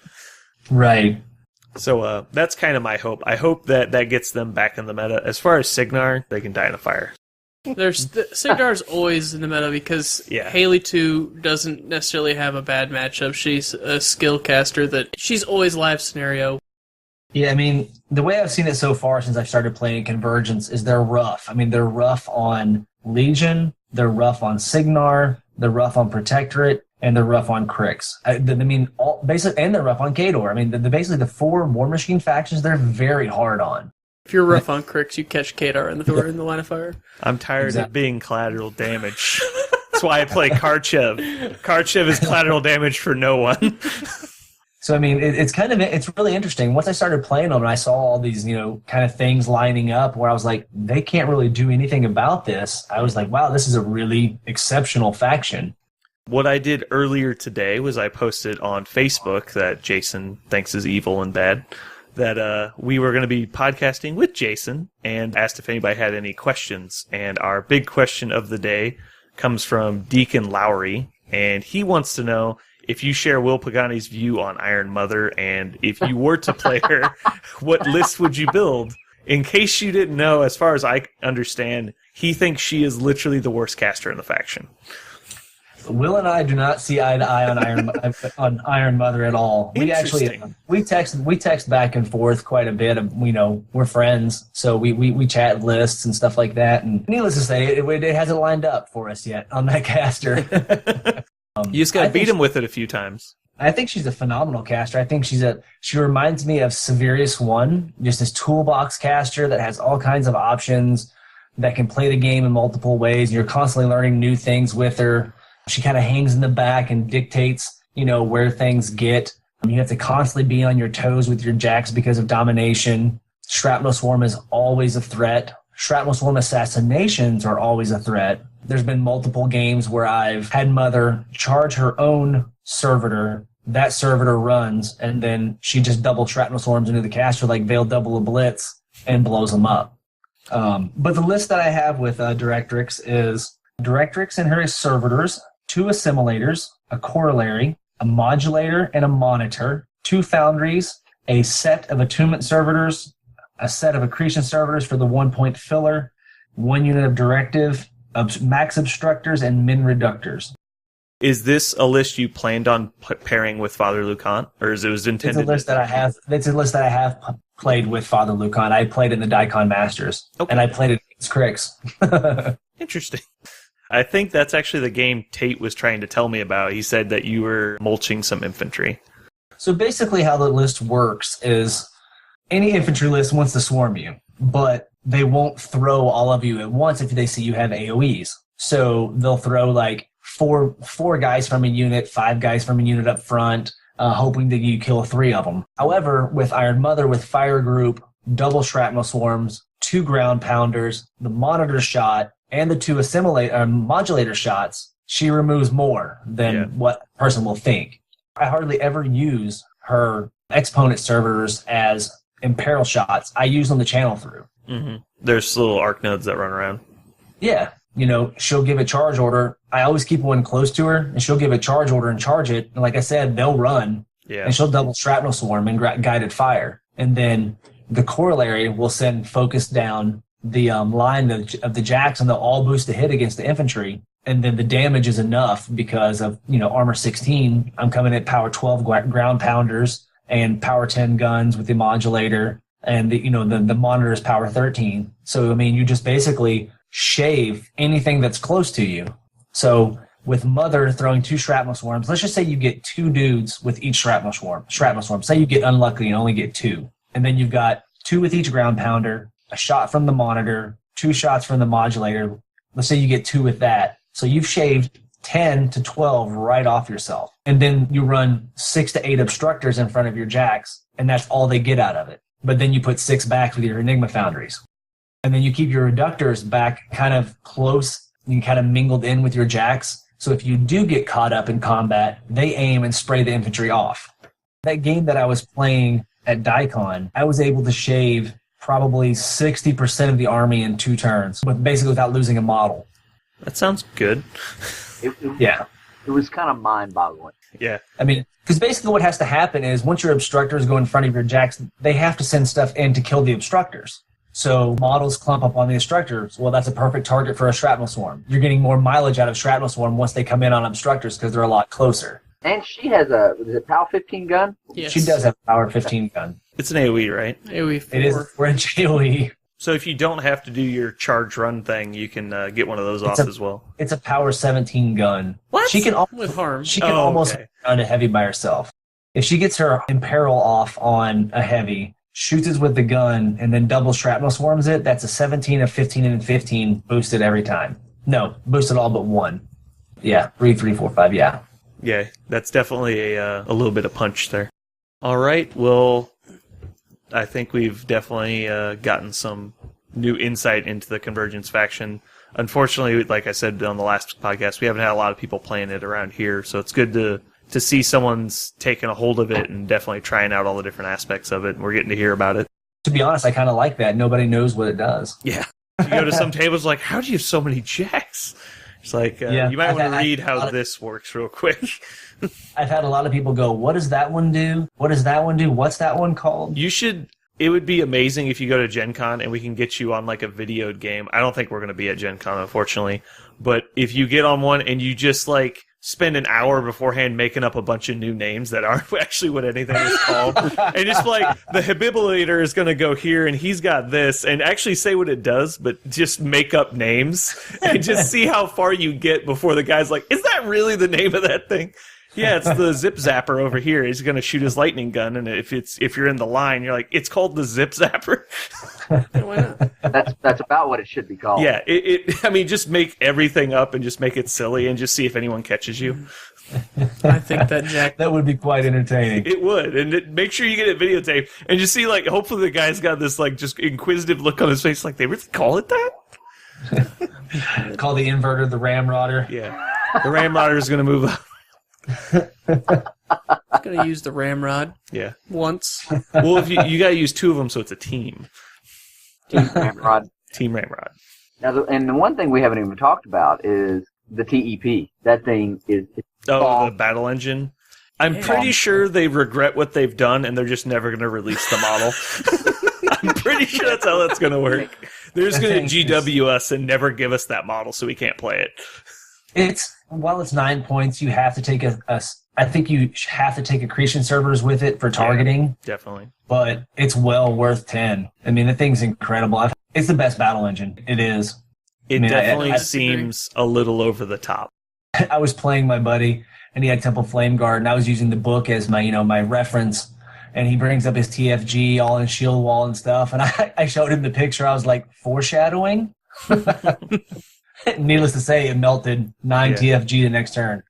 Right. So that's kind of my hope. I hope that gets them back in the meta. As far as Signar, they can die in a fire. Signar's always in the meta because Haley 2 doesn't necessarily have a bad matchup. She's a skill caster that she's always live scenario. Yeah, I mean, the way I've seen it so far since I've started playing Convergence is they're rough. I mean, they're rough on Legion, they're rough on Signar, they're rough on Protectorate, and they're rough on Crix. And they're rough on Khador. I mean, basically the 4 Warmachine factions they're very hard on. If you're rough on Crix, you catch Khador in the line of fire. I'm tired of being collateral damage. That's why I play Karchev. Karchev is collateral damage for no one. So, I mean, it's really interesting. Once I started playing them and I saw all these, kind of things lining up where I was like, they can't really do anything about this. I was like, wow, this is a really exceptional faction. What I did earlier today was I posted on Facebook that Jason thinks is evil and bad, that we were going to be podcasting with Jason and asked if anybody had any questions. And our big question of the day comes from Deacon Lowry, and he wants to know if you share Will Pagani's view on Iron Mother, and if you were to play her, what list would you build? In case you didn't know, as far as I understand, he thinks she is literally the worst caster in the faction. Will and I do not see eye to eye on Iron Mother at all. We text back and forth quite a bit. We're friends, so we chat lists and stuff like that. And needless to say, it hasn't lined up for us yet on that caster. You just got to beat him with it a few times. I think she's a phenomenal caster. I think she reminds me of Severus 1, just this toolbox caster that has all kinds of options, that can play the game in multiple ways. You're constantly learning new things with her. She kind of hangs in the back and dictates, where things get. You have to constantly be on your toes with your jacks because of domination. Shrapnel Swarm is always a threat. Shrapnel Swarm assassinations are always a threat. There's been multiple games where I've had Mother charge her own servitor. That servitor runs, and then she just double Shrapnel Swarms into the caster like Veil Double a Blitz and blows them up. But the list that I have with Directrix is Directrix and her servitors, 2 assimilators, a corollary, a modulator and a monitor, 2 foundries, a set of attunement servitors, a set of accretion servitors for the 1-point filler, 1 unit of directive, max obstructors, and min reductors. Is this a list you planned on pairing with Father Lucant, or is it was intended? It's a list that I have. It's a list that I have played with Father Lucant. I played in the Daikon Masters, and I played it against Crix. Interesting. I think that's actually the game Tate was trying to tell me about. He said that you were mulching some infantry. So basically how the list works is any infantry list wants to swarm you, but they won't throw all of you at once if they see you have AoEs. So they'll throw like four guys from a unit, 5 guys from a unit up front, hoping that you kill 3 of them. However, with Iron Mother, with Fire Group, double Shrapnel Swarms, 2 Ground Pounders, the Monitor Shot, and the 2 modulator shots, she removes more than what a person will think. I hardly ever use her exponent servitors as imperil shots. I use them to channel through. Mm-hmm. There's little arc nodes that run around. Yeah. She'll give a charge order. I always keep one close to her, and she'll give a charge order and charge it. And like I said, they'll run. Yeah. And she'll double Shrapnel Swarm and guided fire. And then the corollary will send focus down the line of the jacks, and they'll all boost a hit against the infantry. And then the damage is enough because of, armor 16. I'm coming at power 12 ground pounders and power 10 guns with the modulator, and the monitor is power 13. So, you just basically shave anything that's close to you. So with Mother throwing 2 Shrapnel Swarms, let's just say you get 2 dudes with each Shrapnel Swarm. Say you get unlucky and only get 2. And then you've got 2 with each ground pounder, a shot from the monitor, 2 shots from the modulator. Let's say you get 2 with that. So you've shaved 10 to 12 right off yourself. And then you run 6 to 8 obstructors in front of your jacks, and that's all they get out of it. But then you put 6 backs with your Enigma Foundries. And then you keep your reductors back kind of close, and kind of mingled in with your jacks. So if you do get caught up in combat, they aim and spray the infantry off. That game that I was playing at Daikon, I was able to shave probably 60% of the army in 2 turns, but basically without losing a model. That sounds good. It It was kind of mind-boggling. Yeah. I mean, because basically what has to happen is once your obstructors go in front of your jacks, they have to send stuff in to kill the obstructors. So models clump up on the obstructors. Well, that's a perfect target for a shrapnel swarm. You're getting more mileage out of shrapnel swarm once they come in on obstructors because they're a lot closer. And she has is it PAL 15 gun? Yes. She does have a power 15 gun. It's an AoE, right? AoE 4. It is. We're in JOE. So if you don't have to do your charge run thing, you can get one of those off as well. It's a power 17 gun. What? She can With harm. She can almost run a heavy by herself. If she gets her imperil off on a heavy, shoots it with the gun, and then double shrapnel swarms it, that's a 17, a 15, and a 15 boosted every time. No, boosted all but one. Yeah, 3, 3, 4, 5, yeah. Yeah, that's definitely a little bit of punch there. All right, well, I think we've definitely gotten some new insight into the Convergence faction. Unfortunately, like I said on the last podcast, we haven't had a lot of people playing it around here, so it's good to see someone's taking a hold of it and definitely trying out all the different aspects of it, and we're getting to hear about it. To be honest, I kind of like that. Nobody knows what it does. Yeah. You go to some tables like, how do you have so many jacks? It's like, you might want to read how this works real quick. I've had a lot of people go, what does that one do? What does that one do? What's that one called? It would be amazing if you go to Gen Con and we can get you on like a videoed game. I don't think we're going to be at Gen Con, unfortunately. But if you get on one and you just like spend an hour beforehand making up a bunch of new names that aren't actually what anything is called. And just like, the Habibulator is going to go here and he's got this, and actually say what it does, but just make up names and just see how far you get before the guy's like, is that really the name of that thing? Yeah, it's the Zip Zapper over here. He's going to shoot his lightning gun, and if you're in the line, you're like, it's called the Zip Zapper. Why not? That's about what it should be called. Yeah, I mean, just make everything up and just make it silly and just see if anyone catches you. I think that would be quite entertaining. It would, and make sure you get it videotaped and just see, like, hopefully the guy's got this like just inquisitive look on his face, like, they really call it that? Call the inverter the Ramrodder. Yeah, the Ramrodder is going to move up. I'm going to use the ramrod. Yeah. Once. Well, if you got to use two of them, so it's a team. Team Ramrod. Team Ramrod. Now, the one thing we haven't even talked about is the TEP. That thing is... the battle engine. I'm pretty sure they regret what they've done, and they're just never going to release the model. I'm pretty sure that's how that's going to work. They're just going to GW us and never give us that model, so we can't play it. While it's 9 points, you have to take I think you have to take accretion servers with it for targeting. Yeah, definitely. But it's well worth 10. I mean, the thing's incredible. It's the best battle engine. It is. It definitely seems a little over the top. I was playing my buddy, and he had Temple Flame Guard, and I was using the book as my reference. And he brings up his TFG all in shield wall and stuff. And I showed him the picture. I was like, foreshadowing? Needless to say, it melted 9 TFG the next turn.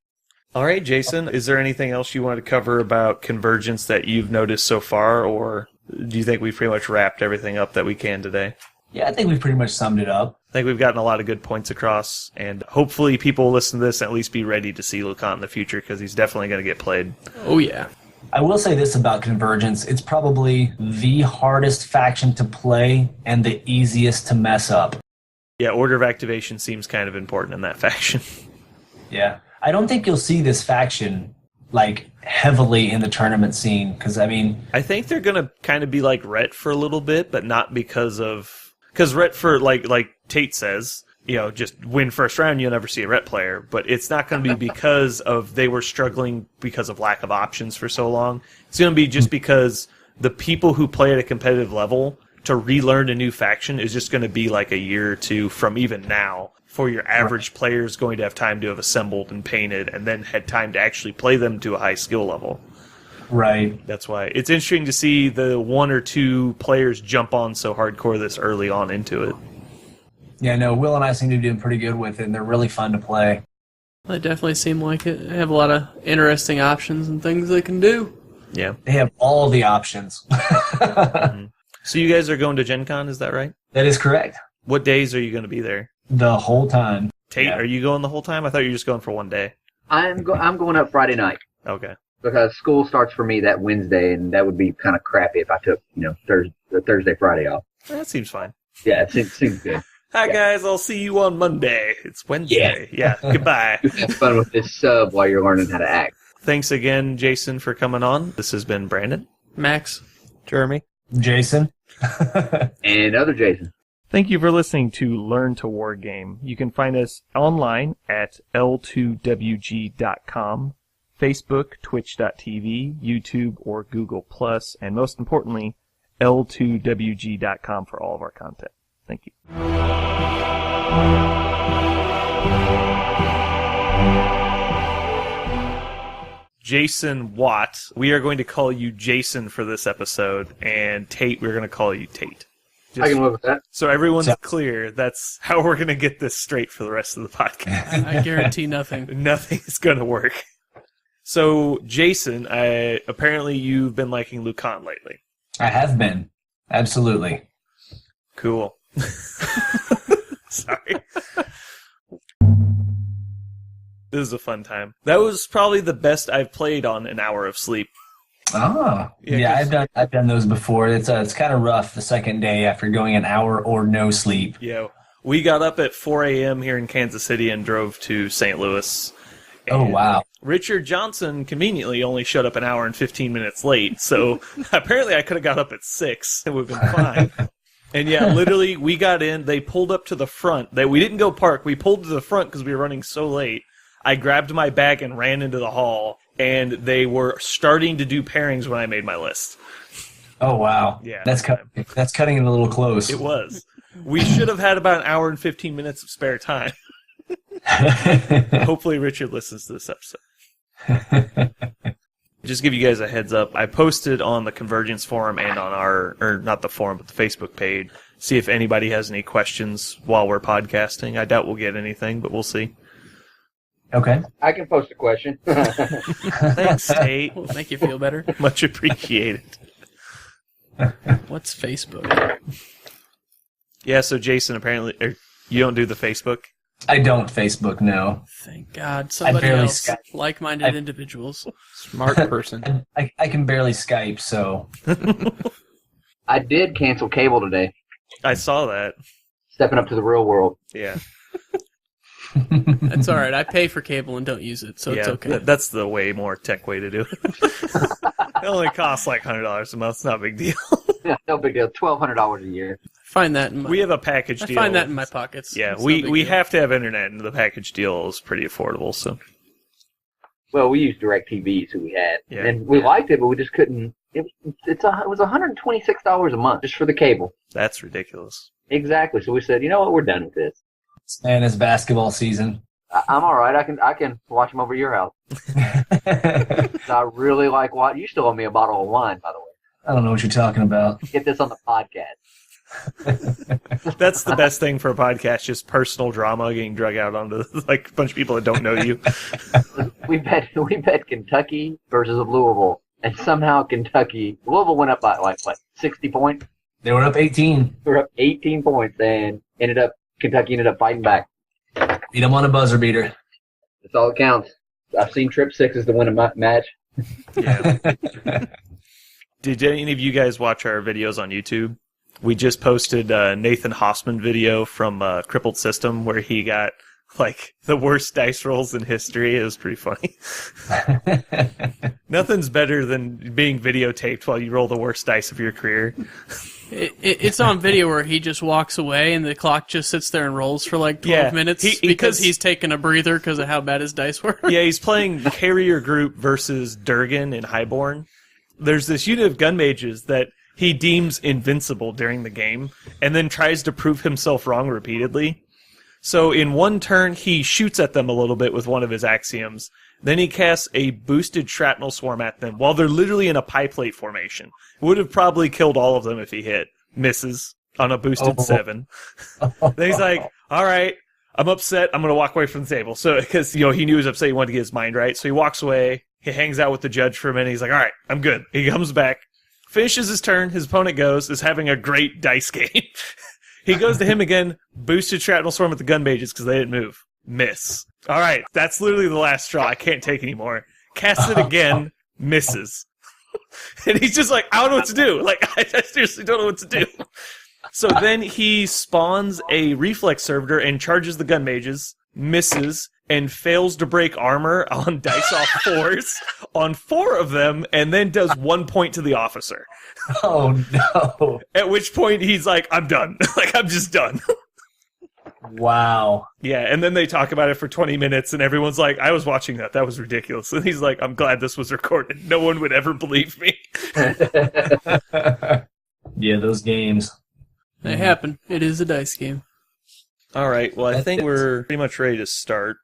All right, Jason, is there anything else you wanted to cover about Convergence that you've noticed so far, or do you think we've pretty much wrapped everything up that we can today? Yeah, I think we've pretty much summed it up. I think we've gotten a lot of good points across, and hopefully people will listen to this and at least be ready to see Lucan in the future, because he's definitely going to get played. Oh, yeah. I will say this about Convergence. It's probably the hardest faction to play and the easiest to mess up. Yeah, order of activation seems kind of important in that faction. Yeah. I don't think you'll see this faction, like, heavily in the tournament scene, because, I mean... I think they're going to kind of be like Ret for a little bit, but not because of... Because Ret for, like Tate says, just win first round, you'll never see a Ret player, but it's not going to be because of they were struggling because of lack of options for so long. It's going to be just because the people who play at a competitive level, to relearn a new faction is just going to be like a year or two from even now. For your average player is going to have time to have assembled and painted and then had time to actually play them to a high skill level. Right. That's why it's interesting to see the one or two players jump on so hardcore this early on into it. Yeah, no, Will and I seem to be doing pretty good with it, and they're really fun to play. They definitely seem like it. They have a lot of interesting options and things they can do. Yeah. They have all the options. Mm-hmm. So you guys are going to Gen Con, is that right? That is correct. What days are you going to be there? The whole time. Tate, Are you going the whole time? I thought you were just going for one day. I'm going up Friday night. Okay. Because school starts for me that Wednesday, and that would be kind of crappy if I took, Thursday, Friday off. That seems fine. Yeah, it seems good. Hi, guys. I'll see you on Monday. It's Wednesday. Yeah. Goodbye. Have fun with this sub while you're learning how to act. Thanks again, Jason, for coming on. This has been Brandon. Max. Jeremy. Jason. And other Jason. Thank you for listening to Learn to Wargame. You can find us online at l2wg.com, Facebook, twitch.tv, YouTube, or Google+, and most importantly, l2wg.com for all of our content. Thank you. Jason Watt. We are going to call you Jason for this episode, and Tate, we're going to call you Tate. I can live with that. So everyone's clear, that's how we're going to get this straight for the rest of the podcast. I guarantee nothing. Nothing is going to work. So, Jason, apparently you've been liking Lucan lately. I have been. Absolutely. Cool. Sorry. This is a fun time. That was probably the best I've played on an hour of sleep. Oh, yeah, I've done those before. It's kind of rough the second day after going an hour or no sleep. Yeah, we got up at 4 a.m. here in Kansas City and drove to St. Louis. Oh, wow. Richard Johnson conveniently only showed up an hour and 15 minutes late, so apparently I could have got up at 6. It would have been fine. And yeah, literally, we got in, they pulled up to the front. We didn't go park, we pulled to the front because we were running so late. I grabbed my bag and ran into the hall, and they were starting to do pairings when I made my list. Oh, wow. Yeah. That's cutting it a little close. It was. We should have had about an hour and 15 minutes of spare time. Hopefully Richard listens to this episode. Just give you guys a heads up. I posted on the Convergence forum and on not the forum, but the Facebook page. See if anybody has any questions while we're podcasting. I doubt we'll get anything, but we'll see. Okay. I can post a question. Thanks, Tate. Will make you feel better. Much appreciated. What's Facebook? Yeah, so Jason, apparently, you don't do the Facebook? I don't Facebook, no. Thank God. Somebody barely else. Skype. Like-minded individuals. Smart person. I can barely Skype, so. I did cancel cable today. I saw that. Stepping up to the real world. Yeah. That's all right. I pay for cable and don't use it, so it's okay. That's the way more tech way to do it. It only costs like $100 a month. It's not a big deal. Yeah, no big deal. $1,200 a year. Find that in my, We have a package deal. I find that in my pockets. Yeah, It's no we big deal. have to have internet, and the package deal is pretty affordable. So Well, we used DirecTV, so we had. Yeah. And we liked it, but we just couldn't. It was $126 a month just for the cable. that's ridiculous. Exactly. So we said, you know what? We're done with this. And it's basketball season. I'm all right. I can watch them over your house. I really like what you still owe me a bottle of wine, by the way. I don't know what you're talking about. Get this on the podcast. That's the best thing for a podcast, just personal drama getting drug out onto like a bunch of people that don't know you. We bet Kentucky versus Louisville, and somehow Louisville went up by like 60 points. They were up 18. They were up 18 points, and Kentucky ended up fighting back. Beat them on a buzzer beater. That's all that counts. I've seen trip sixes to win a match. Yeah. Did any of you guys watch our videos on YouTube? We just posted a Nathan Hossman video from Crippled System where he got like the worst dice rolls in history. It was pretty funny. Nothing's better than being videotaped while you roll the worst dice of your career. It's on video where he just walks away and the clock just sits there and rolls for like 12 minutes because he's taking a breather because of how bad his dice were. Yeah, he's playing Carrier Group versus Durgan in Highborn. There's this unit of gun mages that he deems invincible during the game and then tries to prove himself wrong repeatedly. So in one turn, he shoots at them a little bit with one of his axioms. Then he casts a boosted shrapnel swarm at them while they're literally in a pie plate formation. Would have probably killed all of them if he hit. Misses on a boosted 7. Then he's like, all right, I'm upset. I'm going to walk away from the table. So, because, he knew he was upset. He wanted to get his mind right. So he walks away. He hangs out with the judge for a minute. He's like, all right, I'm good. He comes back, finishes his turn. His opponent is having a great dice game. He goes to him again, boosted shrapnel swarm at the gun mages because they didn't move. Miss. All right, that's literally the last straw. I can't take anymore. Casts it again, misses. And he's just like, I don't know what to do. Like, I seriously don't know what to do. So then he spawns a reflex servitor and charges the gun mages, misses, and fails to break armor on dice off 4s on 4 of them, and then does 1 point to the officer. Oh, no. At which point he's like, I'm done. Like, I'm just done. Wow. Yeah, and then they talk about it for 20 minutes, and everyone's like, I was watching that. That was ridiculous. And he's like, I'm glad this was recorded. No one would ever believe me. Yeah, those games. They happen. It is a dice game. All right, well, I think we're pretty much ready to start.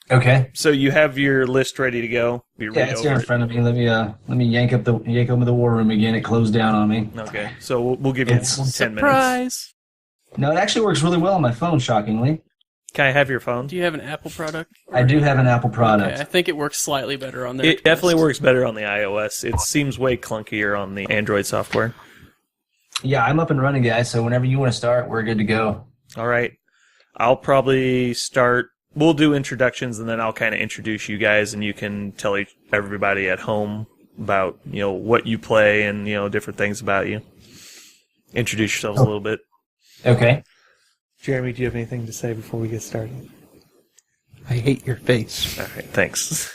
Okay. So you have your list ready to go? Yeah, it's here in front of me. Let me yank open the war room again. It closed down on me. Okay, so we'll give you 10 minutes. Surprise! No, it actually works really well on my phone, shockingly. Can I have your phone? Do you have an Apple product? I do have an Apple product. Okay, I think it works slightly better on there. It definitely works better on the iOS. It seems way clunkier on the Android software. Yeah, I'm up and running, guys, so whenever you want to start, we're good to go. All right. I'll probably start. We'll do introductions, and then I'll kind of introduce you guys, and you can tell everybody at home about, what you play and, different things about you. Introduce yourselves a little bit. Okay. Jeremy, do you have anything to say before we get started? I hate your face. All right, thanks.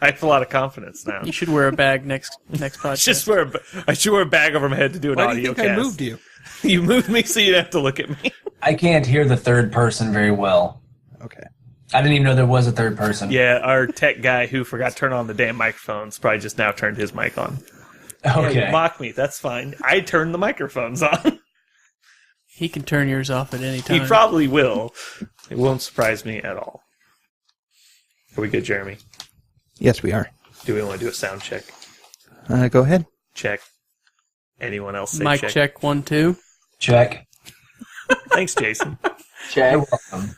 I have a lot of confidence now. You should wear a bag next podcast. I should wear a bag over my head to do an Why audio do you think cast. I moved you? You moved me so you'd have to look at me. I can't hear the third person very well. Okay. I didn't even know there was a third person. Yeah, our tech guy who forgot to turn on the damn microphones probably just now turned his mic on. Okay. Yeah, you mock me, that's fine. I turned the microphones on. He can turn yours off at any time. He probably will. It won't surprise me at all. Are we good, Jeremy? Yes, we are. Do we want to do a sound check? Go ahead. Check. Anyone else say Mic check 1 2. Check. Thanks, Jason. Check. You're welcome.